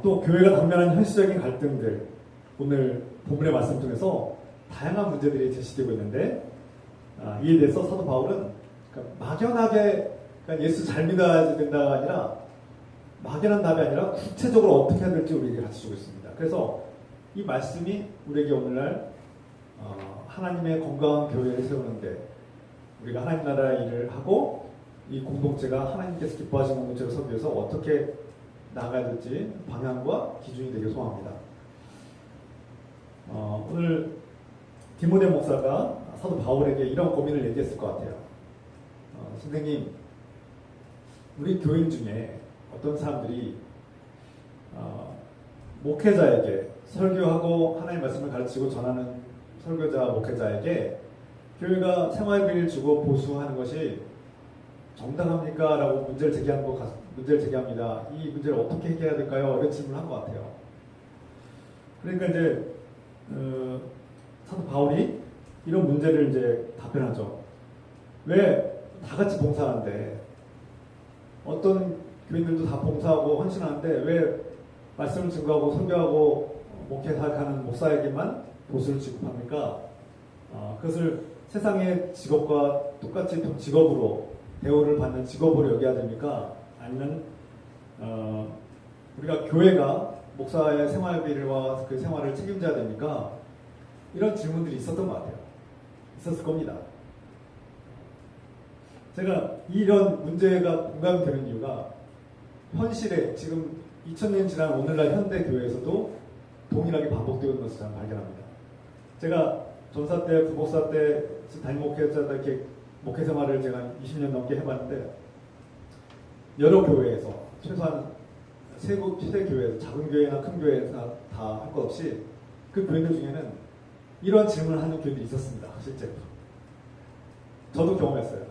또 교회가 당면한 현실적인 갈등들, 오늘 본문의 말씀 통해서 다양한 문제들이 제시되고 있는데, 이에 대해서 사도 바울은 막연하게 예수 잘 믿어야 된다가 아니라, 막연한 답이 아니라 구체적으로 어떻게 해야 될지 우리에게 가르쳐주고 있습니다. 그래서 이 말씀이 우리에게 오늘날 하나님의 건강한 교회를 세우는데, 우리가 하나님 나라 일을 하고 이 공동체가 하나님께서 기뻐하시는 공동체로 서기 위해서 어떻게 나가야 될지 방향과 기준이 되길 소망합니다. 오늘 디모데 목사가 사도 바울에게 이런 고민을 얘기했을 것 같아요. 선생님, 우리 교인 중에 어떤 사람들이 목회자에게, 설교하고 하나님 말씀을 가르치고 전하는 설교자, 목회자에게 교회가 생활비를 주고 보수하는 것이 정당합니까? 라고 문제를 제기합니다. 이 문제를 어떻게 해결해야 될까요? 이런 질문을 한 것 같아요. 그러니까 이제 사도 바울이 이런 문제를 이제 답변하죠. 왜 다 같이 봉사하는데 어떤 교인들도 다 봉사하고 헌신하는데 왜 말씀을 증거하고 설교하고 목회 사역하는 목사에게만 보수를 지급합니까? 그것을 세상의 직업과 똑같이 직업으로 대우를 받는 직업으로 여겨야 됩니까? 아니면 우리가 교회가 목사의 생활비와 그 생활을 책임져야 됩니까? 이런 질문들이 있었던 것 같아요. 있었을 겁니다. 제가 이런 문제가 공감되는 이유가 현실에 지금 2000년 지난 오늘날 현대교회에서도 동일하게 반복되고 있는 것을 저는 발견합니다. 제가 전사 때, 부목사 때, 담임 목회자 때 이렇게 목회 생활을 제가 20년 넘게 해봤는데 여러 교회에서 최소한 세 교회에서 작은 교회나 큰 교회나 다 할 것 없이 그 교회들 중에는 이런 질문을 하는 교회들이 있었습니다. 실제로. 저도 경험했어요.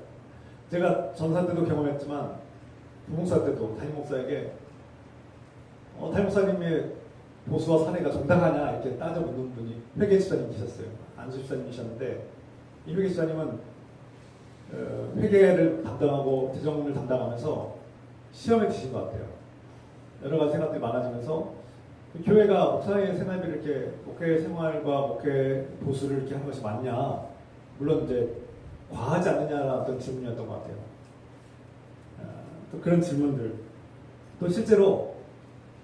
제가 전사 때도 경험했지만 부목사 때도 담임 목사에게 담임 목사님의 보수와 사례가 정당하냐 이렇게 따져 묻는 분이 회계 집사님이셨어요. 안수 집사님이셨는데 이 회계 집사님은 회계를 담당하고 재정을 담당하면서 시험에 드신 것 같아요. 여러 가지 생각들이 많아지면서 교회가 목사의 생활비를 이렇게 목회 생활과 목회 보수를 이렇게 하는 것이 맞냐? 물론 이제 과하지 않느냐라는 어떤 질문이었던 것 같아요. 또 그런 질문들. 또 실제로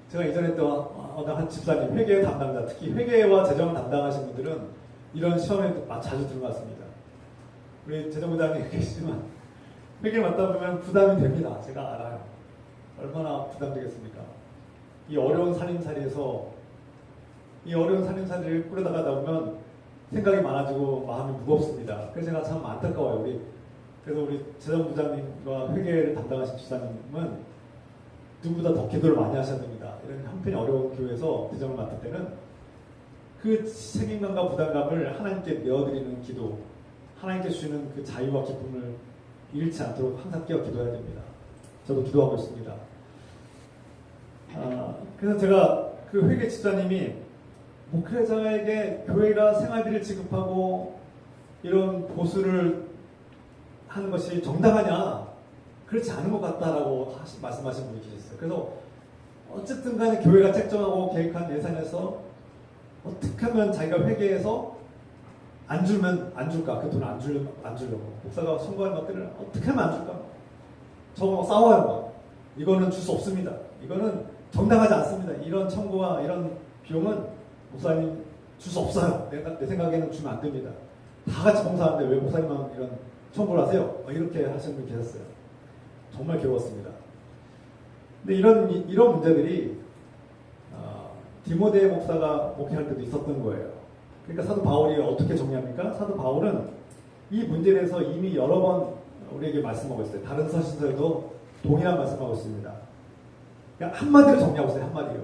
제가 이전에 또 한 집사님, 회계 담당자, 특히 회계와 재정을 담당하신 분들은 이런 시험에 자주 들어갔습니다. 우리 재정부장님 계시지만 회계를 맡다 보면 부담이 됩니다. 제가 알아요. 얼마나 부담되겠습니까? 이 어려운 살림살이에서 이 어려운 살림살이를 꾸려나가다 보면 생각이 많아지고 마음이 무겁습니다. 그래서 제가 참 안타까워요. 그래서 우리 재정부장님과 회계를 담당하신 집사님은 누구보다 더 기도를 많이 하셔야 됩니다. 이런 형편이 어려운 교회에서 재정을 맡을 때는 그 책임감과 부담감을 하나님께 내어드리는 기도, 하나님께 주시는 그 자유와 기쁨을 잃지 않도록 항상 깨어 기도해야 됩니다. 저도 기도하고 있습니다. 그래서 제가 그 회계 집사님이 목회자에게 교회가 생활비를 지급하고 이런 보수를 하는 것이 정당하냐? 그렇지 않은 것 같다라고 말씀하신 분이 계셨어요. 그래서 어쨌든 간에 교회가 책정하고 계획한 예산에서 어떻게 하면 자기가 회계에서 안 줄까? 그 돈을 안 주려고. 목사가 선거할 것들을 어떻게 하면 안 줄까? 저거 싸워요. 막. 이거는 줄 수 없습니다. 이거는 정당하지 않습니다. 이런 청구와 이런 비용은 목사님 줄 수 없어요. 내 생각에는 주면 안 됩니다. 다 같이 봉사하는데 왜 목사님만 이런 청구를 하세요? 이렇게 하시는 분이 계셨어요. 정말 괴로웠습니다. 근데 이런 문제들이 디모데 목사가 목회할 때도 있었던 거예요. 그러니까 사도 바울이 어떻게 정리합니까? 사도 바울은 이 문제에 대해서 이미 여러 번 우리에게 말씀하고 있어요. 다른 서신서에도 동일한 말씀하고 있습니다. 그냥 한마디로 정리하고 있어요. 한마디로.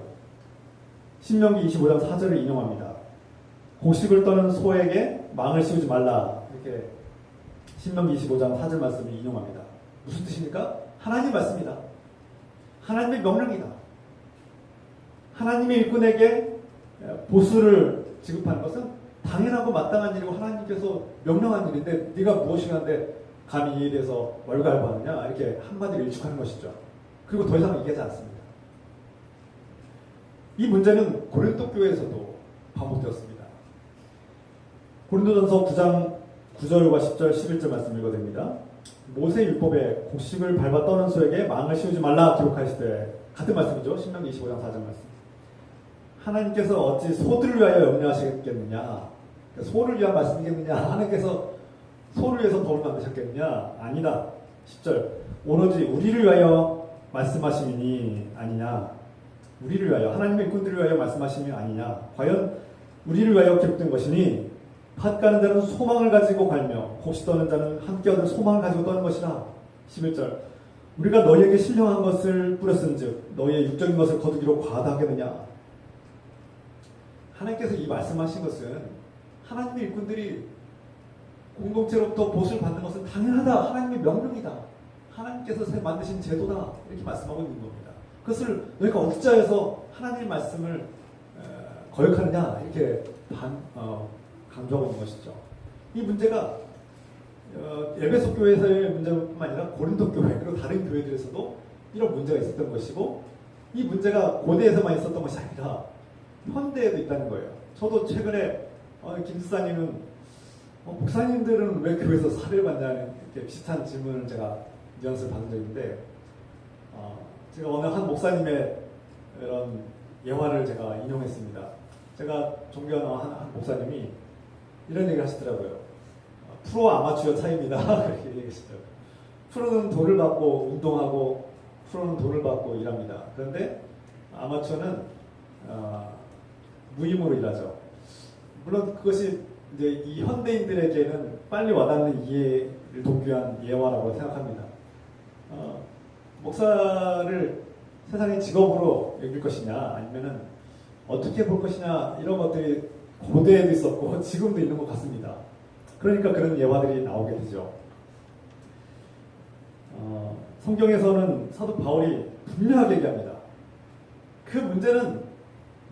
신명기 25장 4절을 인용합니다. 곡식을 떠는 소에게 망을 씌우지 말라. 이렇게 신명기 25장 4절 말씀을 인용합니다. 무슨 뜻입니까? 하나님 말씀이다. 하나님의 명령이다. 하나님의 일꾼에게 보수를 지급하는 것은 당연하고 마땅한 일이고 하나님께서 명령한 일인데 네가 무엇이냐는데 감히 이에 대해서 월갈부하느냐 이렇게 한마디로 일축하는 것이죠. 그리고 더 이상 얘기하지 않습니다. 이 문제는 고린도 교회에서도 반복되었습니다. 고린도전서 9장 9절과 10절 11절 말씀 읽어드립니다. 모세 율법에 곡식을 밟아 떠는 소에게 망을 씌우지 말라 기록하시되 같은 말씀이죠. 신명기 25장 4절 말씀. 하나님께서 어찌 소들을 위하여 염려하시겠느냐? 소를 위한 말씀이겠느냐? 하나님께서 소를 위해서 법을 만드셨겠느냐? 아니다. 10절. 오로지 우리를 위하여 말씀하심이니 아니냐? 우리를 위하여 하나님의 일꾼들을 위하여 말씀하심이 아니냐? 과연 우리를 위하여 기록된 것이니 팥 가는 자는 소망을 가지고 갈며 곡식 떠는 자는 함께 얻은 소망을 가지고 떠는 것이라. 11절. 우리가 너희에게 신령한 것을 뿌렸은즉 너희의 육적인 것을 거두기로 과다하겠느냐? 하나님께서 이 말씀하신 것은 하나님의 일꾼들이 공동체로부터 보수를 받는 것은 당연하다. 하나님의 명령이다. 하나님께서 만드신 제도다 이렇게 말씀하고 있는 겁니다. 그것을 너희가 어찌하여서 하나님의 말씀을 거역하느냐 이렇게 강조하고 있는 것이죠. 이 문제가 에베소 교회에서의 문제뿐만 아니라 고린도 교회 그리고 다른 교회들에서도 이런 문제가 있었던 것이고 이 문제가 고대에서만 있었던 것이 아니라 현대에도 있다는 거예요. 저도 최근에 김 지사님은 목사님들은 왜 교회에서 살해를 받냐는 이렇게 비슷한 질문을 제가 뉘앙스를 받은 적이 있는데 제가 어느 한 목사님의 이런 예화를 제가 인용했습니다. 제가 존경하는 한 목사님이 이런 얘기를 하시더라고요. 프로와 아마추어 차이입니다. 그렇게 얘기하시더라고요. 프로는 돈을 받고 운동하고 프로는 돈을 받고 일합니다. 그런데 아마추어는 무임으로 일하죠. 물론 그것이 이제 이 현대인들에게는 빨리 와닿는 이해를 돕기 위한 예화라고 생각합니다. 목사를 세상의 직업으로 여길 것이냐 아니면은 어떻게 볼 것이냐 이런 것들이 고대에도 있었고 지금도 있는 것 같습니다. 그러니까 그런 예화들이 나오게 되죠. 성경에서는 사도 바울이 분명하게 얘기합니다. 그 문제는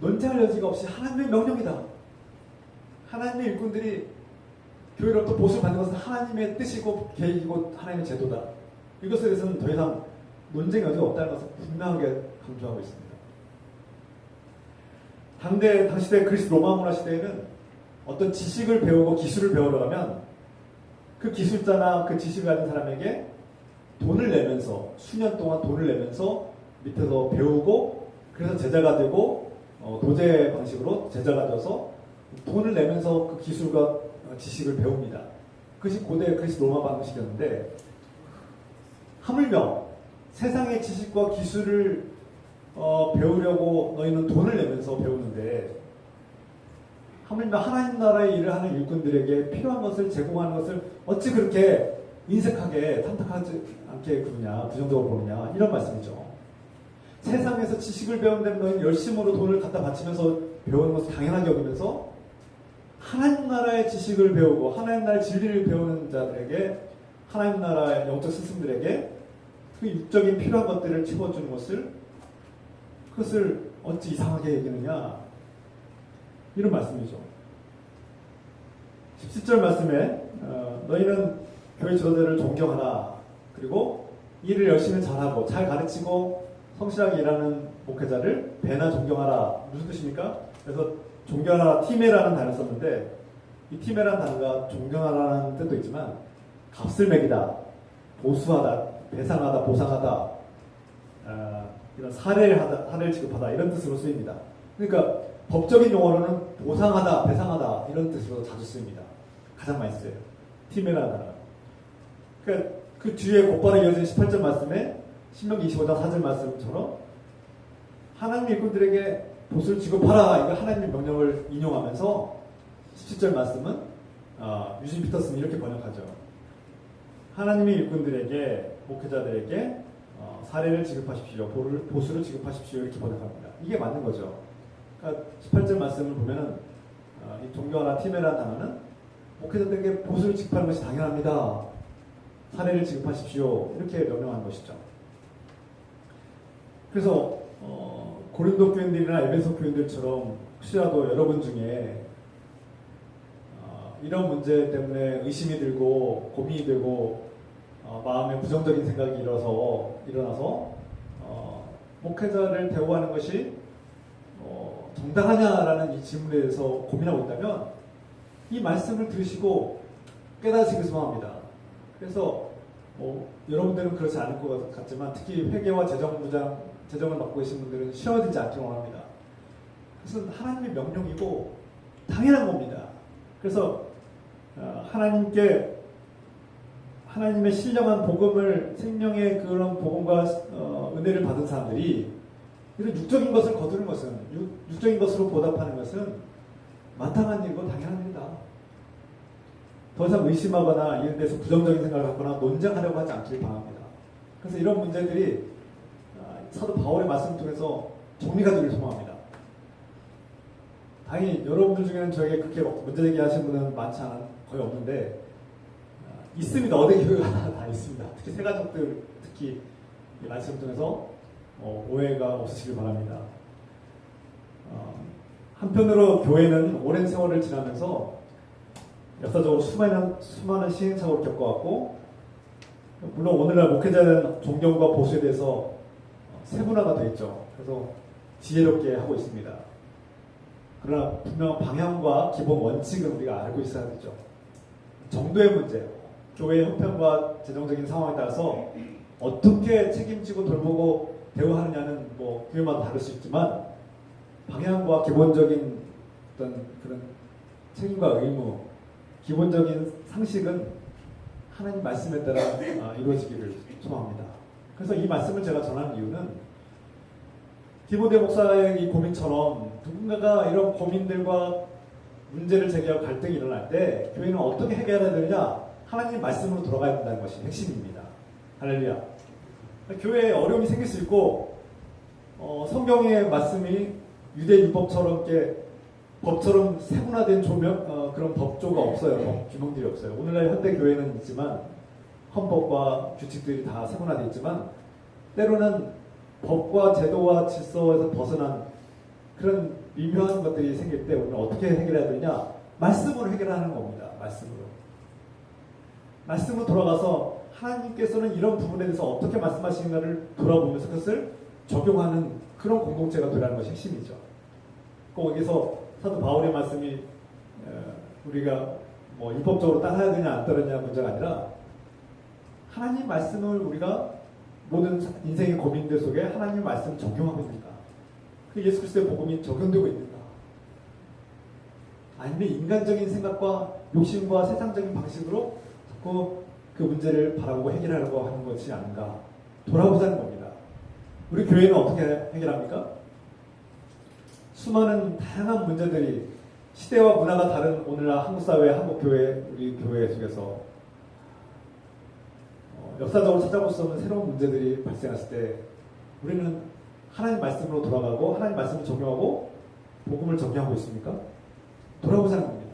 논쟁할 여지가 없이 하나님의 명령이다. 하나님의 일꾼들이 교회로부터 보수를 받는 것은 하나님의 뜻이고 계획이고 하나님의 제도다. 이것에 대해서는 더 이상 논쟁의 여지가 없다는 것을 분명하게 강조하고 있습니다. 당시대 그리스 로마 문화 시대에는 어떤 지식을 배우고 기술을 배우러 가면 그 기술자나 그 지식을 가진 사람에게 돈을 내면서 수년 동안 돈을 내면서 밑에서 배우고 그래서 제자가 되고 도제 방식으로 제자가 되어서 돈을 내면서 그 기술과 지식을 배웁니다. 그것이 고대 그리스 로마 방식이었는데 하물며 세상의 지식과 기술을 배우려고 너희는 돈을 내면서 배우는데 하물며 하나님 나라의 일을 하는 일꾼들에게 필요한 것을 제공하는 것을 어찌 그렇게 인색하게 탐탁하지 않게 그러냐 부정적으로 보느냐 이런 말씀이죠. 세상에서 지식을 배운다면 너희는 열심으로 돈을 갖다 바치면서 배우는 것을 당연하게 여기면서 하나님 나라의 지식을 배우고 하나님 나라의 진리를 배우는 자들에게 하나님 나라의 영적 스승들에게 그 육적인 필요한 것들을 채워주는 그것을 어찌 이상하게 여기느냐 이런 말씀이죠. 17절 말씀에 너희는 교회 지도자를 존경하라. 그리고 일을 열심히 잘하고 잘 가르치고 성실하게 일하는 목회자를 배나 존경하라. 무슨 뜻입니까? 그래서 존경하라 티메라는 단어를 썼는데 이 티메라는 단어가 존경하라는 뜻도 있지만 값을 매기다, 보수하다, 배상하다, 보상하다, 이런 사례를 지급하다 이런 뜻으로 쓰입니다. 그러니까 법적인 용어로는 보상하다, 배상하다 이런 뜻으로 자주 쓰입니다. 가장 많이 써요. 티메라는 단어. 그러니까 그 뒤에 곧바로 이어진 18절 말씀에 신명기 25장 4절 말씀처럼 하나님 일꾼들에게 보수를 지급하라 이거 하나님의 명령을 인용하면서 17절 말씀은 유진 피터슨이 이렇게 번역하죠. 하나님의 일꾼들에게 목회자들에게 사례를 지급하십시오. 보수를 지급하십시오. 이렇게 번역합니다. 이게 맞는 거죠. 그러니까 18절 말씀을 보면은 이 존경하라 티메라는 단어는 목회자들에게 보수를 지급하는 것이 당연합니다. 사례를 지급하십시오. 이렇게 명령하는 것이죠. 그래서 고린도 교인들이나 에베소 교인들처럼 혹시라도 여러분 중에 이런 문제 때문에 의심이 들고 고민이 되고 마음에 부정적인 생각이 일어나서 목회자를 대우하는 것이 정당하냐라는 이 질문에 대해서 고민하고 있다면 이 말씀을 들으시고 깨달으시길 소망합니다. 그래서 여러분들은 그렇지 않을 것 같지만 특히 회계와 재정을 맡고 계신 분들은 시험을 들지 않기를 원합니다. 그것은 하나님의 명령이고 당연한 겁니다. 그래서 하나님의 신령한 복음을 생명의 그런 복음과 은혜를 받은 사람들이 이런 육적인 것을 거두는 것은 육적인 것으로 보답하는 것은 마땅한 일이고 당연한 일이다. 더 이상 의심하거나 이런 데서 부정적인 생각을 갖거나 논쟁하려고 하지 않길 바랍니다. 그래서 이런 문제들이 사도 바울의 말씀을 통해서 정리가 되길 소망합니다. 다행히 여러분들 중에는 저에게 그렇게 문제 제기하신 분은 거의 없는데 있습니다. 어디 교회가 다 있습니다. 특히 새 가족들, 특히 이 말씀 통해서 오해가 없으시길 바랍니다. 한편으로 교회는 오랜 세월을 지나면서 역사적으로 수많은 시행착오를 겪어왔고, 물론 오늘날 목회자는 존경과 보수에 대해서 세분화가 되어 있죠. 그래서 지혜롭게 하고 있습니다. 그러나 분명한 방향과 기본 원칙은 우리가 알고 있어야 되죠. 정도의 문제, 교회의 형편과 재정적인 상황에 따라서 어떻게 책임지고 돌보고 대우하느냐는 뭐 교회마다 다를 수 있지만, 방향과 기본적인 어떤 그런 책임과 의무, 기본적인 상식은 하나님 말씀에 따라 이루어지기를 소망합니다. 그래서 이 말씀을 제가 전하는 이유는 디모데 목사의 이 고민처럼 누군가가 이런 고민들과 문제를 제기하고 갈등이 일어날 때 교회는 어떻게 해결해야 되느냐? 하나님 말씀으로 돌아가야 된다는 것이 핵심입니다. 할렐루야. 교회에 어려움이 생길 수 있고 성경의 말씀이 유대 율법처럼 법처럼 세분화된 그런 법조가 없어요. 법 규명들이 없어요. 오늘날 현대 교회는 있지만 헌법과 규칙들이 다 세분화되어 있지만 때로는 법과 제도와 질서에서 벗어난 그런 미묘한 것들이 생길 때 우리는 어떻게 해결해야 되냐? 말씀으로 해결하는 겁니다. 말씀으로 돌아가서 하나님께서는 이런 부분에 대해서 어떻게 말씀하시는가를 돌아보면서 그것을 적용하는 그런 공동체가 되라는 것이 핵심이죠. 거기서 사도 바울의 말씀이 우리가 뭐 율법적으로 따라야 되냐 안 따르냐 문제가 아니라 하나님 말씀을 우리가 모든 인생의 고민들 속에 하나님 말씀을 적용하고 있는가? 그 예수 그리스도의 복음이 적용되고 있는가? 아니면 인간적인 생각과 욕심과 세상적인 방식으로 자꾸 그 문제를 바라보고 해결하려고 하는 것이 아닌가? 돌아보자는 겁니다. 우리 교회는 어떻게 해결합니까? 수많은 다양한 문제들이 시대와 문화가 다른 오늘날 한국 사회, 한국 교회, 우리 교회 속에서 역사적으로 찾아볼 수 없는 새로운 문제들이 발생했을 때 우리는 하나님 말씀으로 돌아가고 하나님 말씀을 적용하고 복음을 적용하고 있습니까? 돌아보자는 겁니다.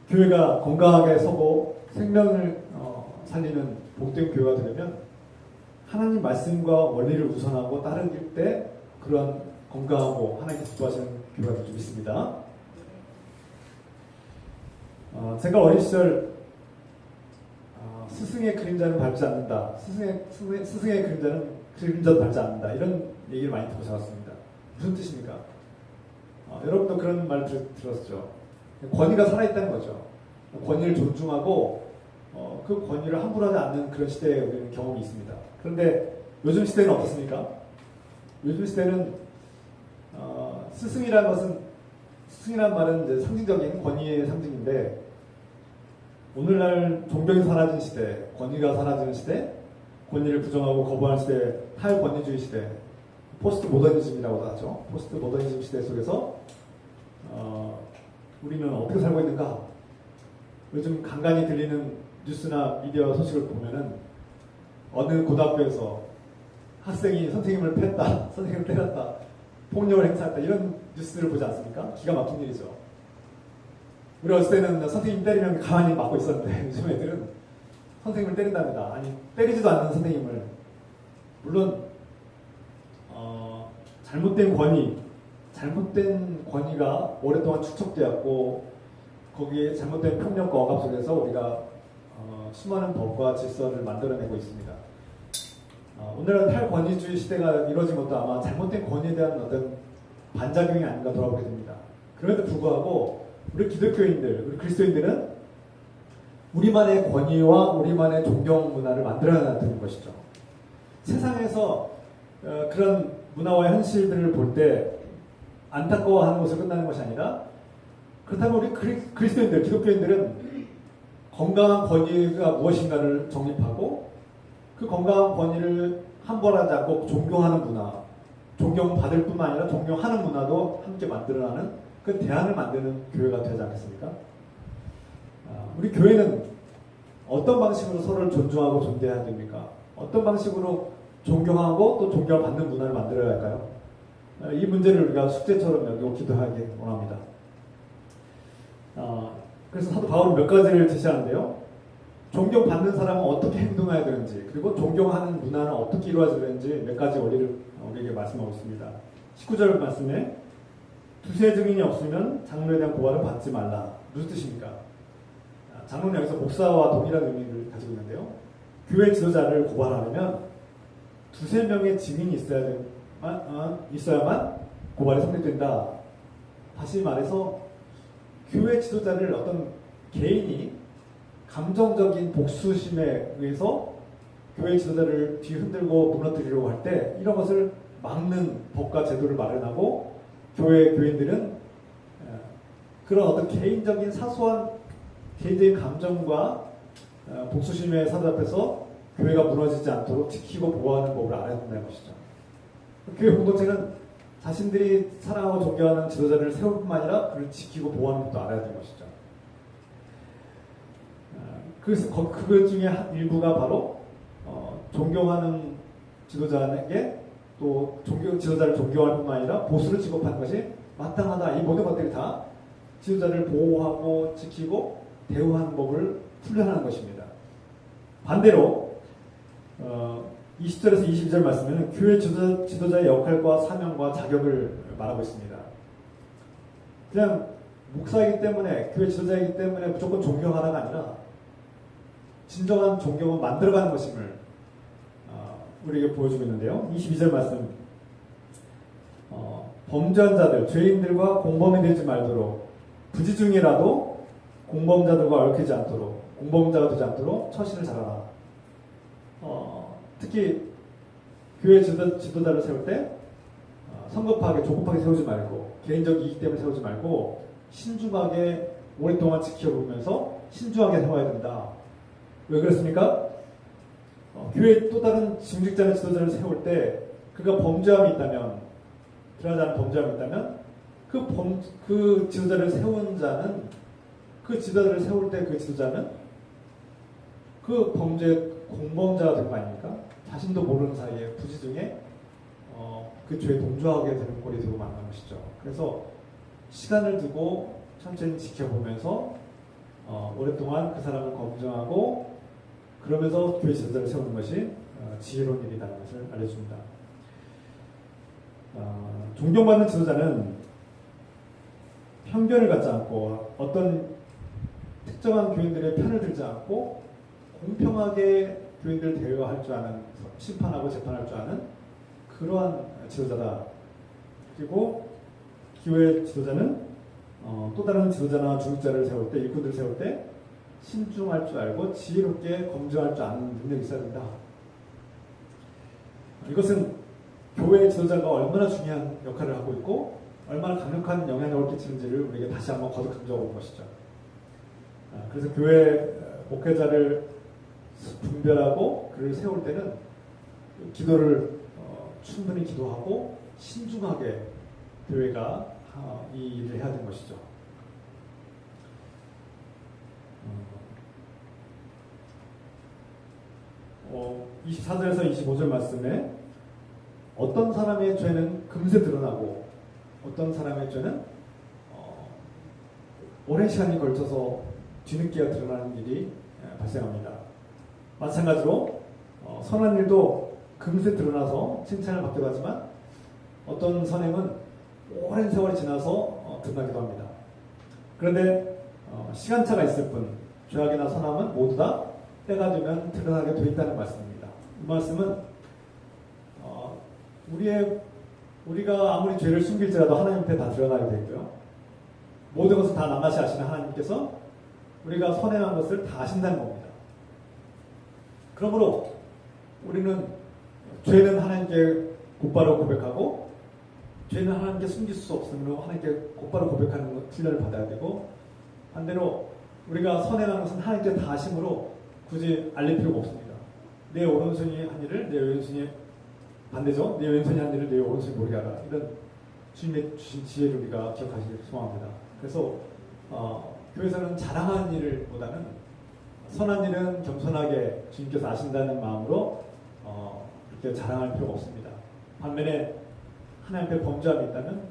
교회가 건강하게 서고 생명을 살리는 복된 교회가 되려면 하나님 말씀과 원리를 우선하고 따르길 때 그러한 건강하고 하나님께서 기뻐하시는 교회가 될 줄 믿습니다. 제가 어린 시절 스승의 그림자는 밟지 않는다. 스승의 그림자는 그림자도 밟지 않는다. 이런 얘기를 많이 듣고 자랐습니다. 무슨 뜻입니까? 여러분도 그런 말 들었죠. 권위가 살아있다는 거죠. 권위를 존중하고 그 권위를 함부로 하지 않는 그런 시대에 우리는 경험이 있습니다. 그런데 요즘 시대는 어떻습니까? 요즘 시대는 스승이라는 말은 이제 상징적인 권위의 상징인데 오늘날 존경이 사라진 시대, 권위가 사라지는 시대, 권위를 부정하고 거부하는 시대, 탈권위주의 시대, 포스트 모더니즘이라고도 하죠. 포스트 모더니즘 시대 속에서 우리는 어떻게 살고 있는가? 요즘 간간히 들리는 뉴스나 미디어 소식을 보면은 어느 고등학교에서 학생이 선생님을 팼다, 선생님을 때렸다, 폭력을 행사했다 이런 뉴스를 보지 않습니까? 기가 막힌 일이죠. 우리 어렸을 때는 선생님 때리면 가만히 맞고 있었는데 요즘 애들은 선생님을 때린답니다. 아니 때리지도 않는 선생님을. 물론 잘못된 권위가 오랫동안 축적되었고 거기에 잘못된 폭력과 억압 속에서 우리가 수많은 법과 질서를 만들어내고 있습니다. 오늘은 탈권위주의 시대가 이루어진 것도 아마 잘못된 권위에 대한 어떤 반작용이 아닌가 돌아보게 됩니다. 그럼에도 불구하고 우리 기독교인들, 우리 그리스도인들은 우리만의 권위와 우리만의 존경 문화를 만들어야 되는 것이죠. 세상에서 그런 문화와 현실들을 볼 때 안타까워하는 것으로 끝나는 것이 아니라 그렇다면 우리 그리스도인들, 기독교인들은 건강한 권위가 무엇인가를 정립하고 그 건강한 권위를 함부하지 않고 존경하는 문화, 존경받을 뿐만 아니라 존경하는 문화도 함께 만들어가는 그 대안을 만드는 교회가 되지 않겠습니까? 우리 교회는 어떤 방식으로 서로를 존중하고 존대해야 됩니까? 어떤 방식으로 존경하고 또 존경을 받는 문화를 만들어야 할까요? 이 문제를 우리가 숙제처럼 여기고 기도하기 원합니다. 그래서 사도 바울은 몇 가지를 제시하는데요. 존경받는 사람은 어떻게 행동해야 되는지, 그리고 존경하는 문화는 어떻게 이루어져야 되는지 몇 가지 원리를 우리에게 말씀하고 있습니다. 19절 말씀에 두세 증인이 없으면 장로에 대한 고발을 받지 말라. 무슨 뜻입니까? 장로는 여기서 목사와 동일한 의미를 가지고 있는데요. 교회 지도자를 고발하려면 두세 명의 증인이 있어야만 고발이 성립된다. 다시 말해서 교회 지도자를 어떤 개인이 감정적인 복수심에 의해서 교회 지도자를 뒤흔들고 무너뜨리려고 할 때 이런 것을 막는 법과 제도를 마련하고 교회 교인들은 그런 어떤 개인적인 사소한 개인적인 감정과 복수심에 사로잡혀서 교회가 무너지지 않도록 지키고 보호하는 법을 알아야 된다는 것이죠. 교회 공동체는 자신들이 사랑하고 존경하는 지도자를 세울 뿐만 아니라 그를 지키고 보호하는 것도 알아야 되는 것이죠. 그래서 그 중에 일부가 바로 존경하는 지도자에게 또 지도자를 존경할 뿐만 아니라 보수를 지급하는 것이 마땅하다. 이 모든 것들이 다 지도자를 보호하고 지키고 대우하는 법을 훈련하는 것입니다. 반대로 20절에서 22절 말씀에는 교회 지도자의 역할과 사명과 자격을 말하고 있습니다. 그냥 목사이기 때문에 교회 지도자이기 때문에 무조건 존경하라가 아니라 진정한 존경은 만들어가는 것임을 우리에게 보여주고 있는데요. 22절 말씀 범죄한 자들, 죄인들과 공범이 되지 말도록 부지 중이라도 공범자들과 얽히지 않도록 공범자가 되지 않도록 처신을 잘하라. 특히 교회 지도자를 세울 때 성급하게 조급하게 세우지 말고 개인적 이익 때문에 세우지 말고 신중하게 오랫동안 지켜보면서 신중하게 세워야 된다. 왜 그렇습니까? 교회 또 다른 중직자나 지도자를 세울 때 그가 범죄함이 있다면 드러나지 않은 범죄함이 있다면 그 지도자를 세운 자는 그 지도자를 세울 때 그 지도자는 그 범죄 공범자가 된 거 아닙니까? 자신도 모르는 사이에 부지 중에 그 죄에 동조하게 되는 꼴이 되고 만난 것이죠. 그래서 시간을 두고 천천히 지켜보면서 오랫동안 그 사람을 검증하고 그러면서 교회 지도자를 세우는 것이 지혜로운 일이라는 것을 알려줍니다. 존경받는 지도자는 편견을 갖지 않고 어떤 특정한 교인들의 편을 들지 않고 공평하게 교인들을 대우할 줄 아는, 심판하고 재판할 줄 아는 그러한 지도자다. 그리고 교회 지도자는 또 다른 지도자나 중직자를 세울 때, 일꾼들을 세울 때 신중할 줄 알고 지혜롭게 검증할 줄 아는 능력이 있어야 된다. 이것은 교회 지도자가 얼마나 중요한 역할을 하고 있고 얼마나 강력한 영향력을 끼치는지를 우리에게 다시 한번 거듭 강조하고 온 것이죠. 그래서 교회 목회자를 분별하고 그를 세울 때는 기도를 충분히 기도하고 신중하게 교회가 이 일을 해야 되는 것이죠. 24절에서 25절 말씀에 어떤 사람의 죄는 금세 드러나고 어떤 사람의 죄는 오랜 시간이 걸쳐서 뒤늦게 드러나는 일이 발생합니다. 마찬가지로 선한 일도 금세 드러나서 칭찬을 받기도 하지만 어떤 선행은 오랜 세월이 지나서 드러나기도 합니다. 그런데 시간차가 있을 뿐 죄악이나 선함은 모두 다 때가 되면 드러나게 되어 있다는 말씀입니다. 이 말씀은 우리가 아무리 죄를 숨길지라도 하나님 앞에 다 드러나게 되고요. 모든 것을 다 낱낱이 아시는 하나님께서 우리가 선행한 것을 다 아신다는 겁니다. 그러므로 우리는 죄는 하나님께 곧바로 고백하고 죄는 하나님께 숨길 수 없으므로 하나님께 곧바로 고백하는 훈련을 받아야 되고 반대로 우리가 선행한 것은 하나님께 다 아심으로 굳이 알릴 필요가 없습니다. 내 오른손이 한 일을 내 왼손이 반대죠. 내 왼손이 한 일을 내 오른손이 모르게 하라. 이런 주님의 주신 지혜를 우리가 기억하시길 소망합니다. 그래서 교회에서는 자랑하는 일을 보다는 선한 일은 겸손하게 주님께서 아신다는 마음으로 그렇게 자랑할 필요가 없습니다. 반면에 하나님 앞에 범죄함이 있다면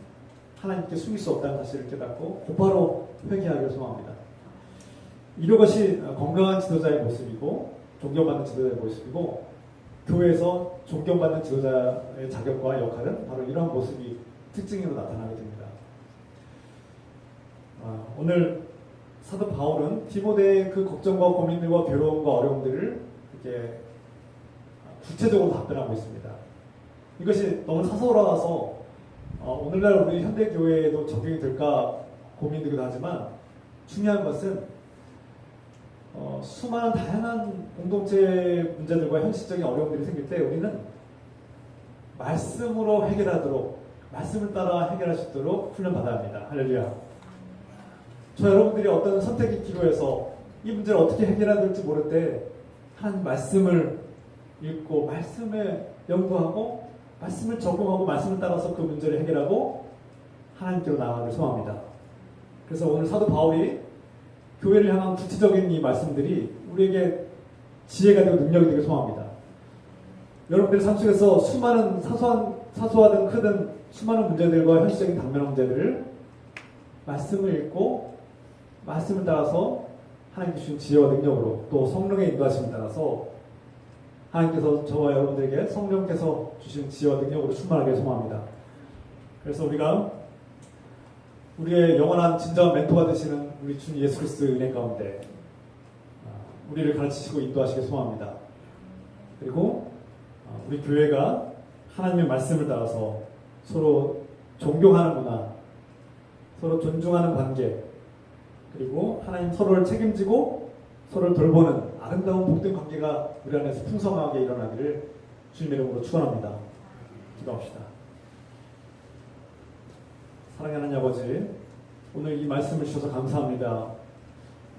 하나님께 숨길 수 없다는 사실을 깨닫고 곧바로 회개하기를 소망합니다. 이런 것이 건강한 지도자의 모습이고 존경받는 지도자의 모습이고 교회에서 존경받는 지도자의 자격과 역할은 바로 이러한 모습이 특징으로 나타나게 됩니다. 오늘 사도 바울은 디모데의 그 걱정과 고민들과 괴로움과 어려움들을 이렇게 구체적으로 답변하고 있습니다. 이것이 너무 사소하서 오늘날 우리 현대교회에도 적용이 될까 고민되기도 하지만 중요한 것은 수많은 다양한 공동체 문제들과 현실적인 어려움들이 생길 때 우리는 말씀으로 해결하도록 말씀을 따라 해결할 수 있도록 훈련받아야 합니다. 할렐루야. 저 여러분들이 어떤 선택이 필요해서 이 문제를 어떻게 해결해야 될지 모를 때 하나님 말씀을 읽고 말씀에 연구하고 말씀을 적용하고 말씀을 따라서 그 문제를 해결하고 하나님께로 나아가길 소망합니다. 그래서 오늘 사도 바울이 교회를 향한 구체적인 이 말씀들이 우리에게 지혜가 되고 능력이 되길 소망합니다. 여러분들 삶 속에서 수많은 사소하든 크든 수많은 문제들과 현실적인 당면한 문제들을 말씀을 읽고 말씀을 따라서 하나님 주신 지혜와 능력으로 또 성령의 인도하심을 따라서 하나님께서 저와 여러분들에게 성령께서 주신 지혜와 능력으로 충만하게 소망합니다. 그래서 우리가 우리의 영원한 진정한 멘토가 되시는 우리 주 예수 그리스도의 은혜 가운데 우리를 가르치시고 인도하시길 소망합니다. 그리고 우리 교회가 하나님의 말씀을 따라서 서로 존경하는 문화, 서로 존중하는 관계, 그리고 하나님 서로를 책임지고 서로를 돌보는 아름다운 복된 관계가 우리 안에서 풍성하게 일어나기를 주님의 이름으로 축원합니다. 기도합시다. 사랑하는 하나님 아버지, 오늘 이 말씀을 주셔서 감사합니다.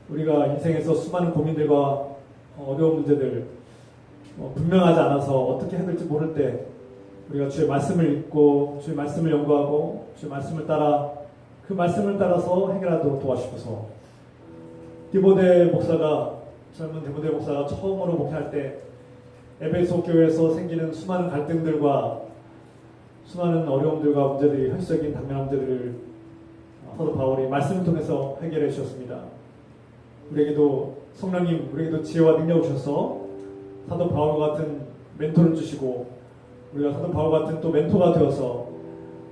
우리가 인생에서 수많은 고민들과 어려운 문제들 분명하지 않아서 어떻게 해야 될지 모를 때 우리가 주의 말씀을 읽고 주의 말씀을 연구하고 주의 말씀을 따라 그 말씀을 따라서 해결하도록 도와주셔서 디모데 목사가 젊은 디모데 목사가 처음으로 목회할 때 에베소 교회에서 생기는 수많은 갈등들과 수많은 어려움들과 문제들이 현실적인 당면한 문제들을 사도 바울이 말씀을 통해서 해결해 주셨습니다. 우리에게도 성령님 우리에게도 지혜와 능력을 주셔서 사도 바울과 같은 멘토를 주시고 우리가 사도 바울 같은 또 멘토가 되어서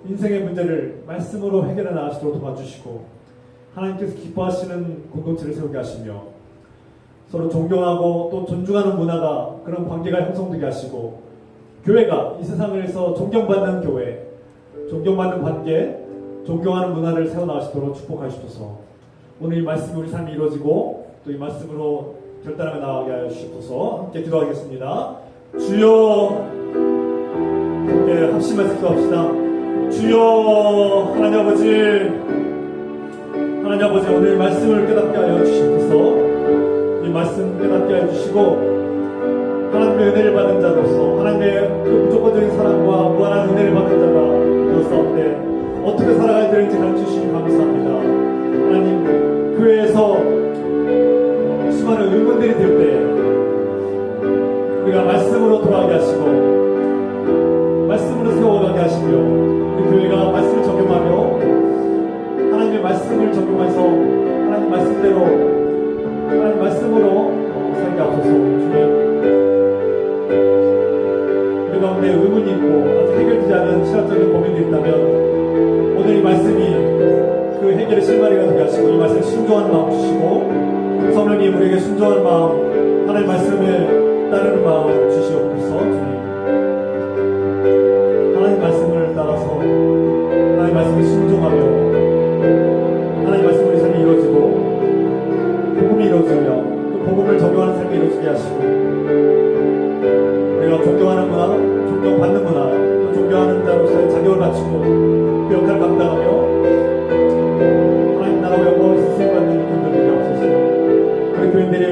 인생의 문제를 말씀으로 해결해 나가시도록 도와주시고 하나님께서 기뻐하시는 공동체를 세우게 하시며 서로 존경하고 또 존중하는 문화가 그런 관계가 형성되게 하시고 교회가 이 세상에서 존경받는 교회, 존경받는 관계, 존경하는 문화를 세워나가시도록 축복하시옵소서. 오늘 이 말씀이 우리 삶이 이루어지고 또 이 말씀으로 결단하며 나아가게 하여 주시옵소서. 함께 기도하겠습니다. 주여, 함께 합심해서 기도합시다. 주여, 하나님 아버지, 오늘 말씀을 깨닫게 하여 주시옵소서. 이 말씀 깨닫게 하여 주시고 하나님의 은혜를 받은 자로서 하나님의 그 무조건적인 사랑과 무한한 은혜를 받은 자가 되었사온데 어떻게 살아가야 되는지 가르쳐주시니 감사합니다. 하나님, 교회에서 수많은 의문들이 들 때 우리가 말씀으로 돌아가게 하시고 말씀으로 세워가게 하시며 우리 교회가 말씀을 적용하며 하나님의 말씀을 적용해서 하나님 말씀대로 하나님 말씀으로 살게 하소서. 주님, 우리 가운데 의문이 있고 아직 해결되지 않은 신학적인 고민이 있다면 오늘 이 말씀이 그 해결의 실마리가 되게 하시고 이 말씀에 순종하는 마음 주시고 성령님 우리에게 순종하는 마음 하나님 말씀에 따르는 마음 주시옵소서. 주님, 하나님 말씀을 따라서 하나님 말씀에 순종하며 하나님 말씀 우리 삶이 이루어지고 복음이 이루어지며 그 복음을 적용하는 삶이 이루어지게 하시고 우리가 존경하는 문화, 존경받는 문화, 또 존경하는 자로서의 자격을 갖추고 그 역할을 감당하며 하나님 나라와 영광을 쓰임받는 분들에게 없으시고 우리 교인들이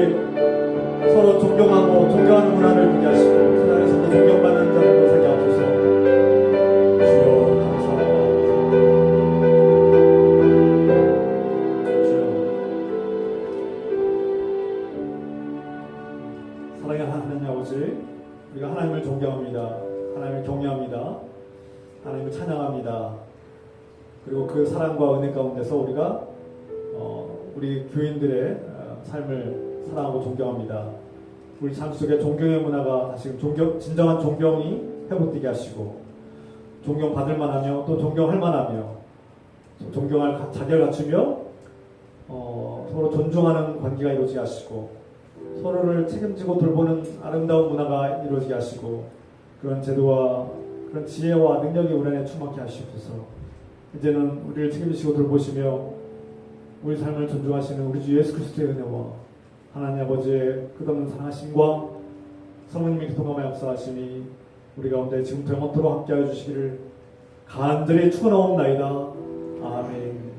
서로 존경하고 존경하는 문화를 두게 하시고 세상에서도 존경받는 자들로 살게 하소서. 주여 감사합니다. 사랑하는 하나님 아버지, 우리가 하나님을 존경합니다. 하나님을 경외합니다. 하나님을 찬양합니다. 그리고 그 사랑과 은혜 가운데서 우리가 우리 교인들의 삶을 사랑하고 존경합니다. 우리 삶 속에 존경의 문화가 다시 진정한 존경이 회복되게 하시고 존경받을 만하며 또 존경할 만하며 존경할 자격을 갖추며 서로 존중하는 관계가 이루어지게 하시고 서로를 책임지고 돌보는 아름다운 문화가 이루어지게 하시고 그런 제도와 그런 지혜와 능력이 우리 안에 충만케 하시옵소서. 이제는 우리를 책임지시고 돌보시며 우리 삶을 존중하시는 우리 주 예수 그리스도의 은혜와 하나님 아버지의 끝없는 사랑하심과 성령님의 교통감화 역사하심이 우리 가운데 지금부터 영원토록 함께하여 주시기를 간절히 축원하옵나이다. 아멘.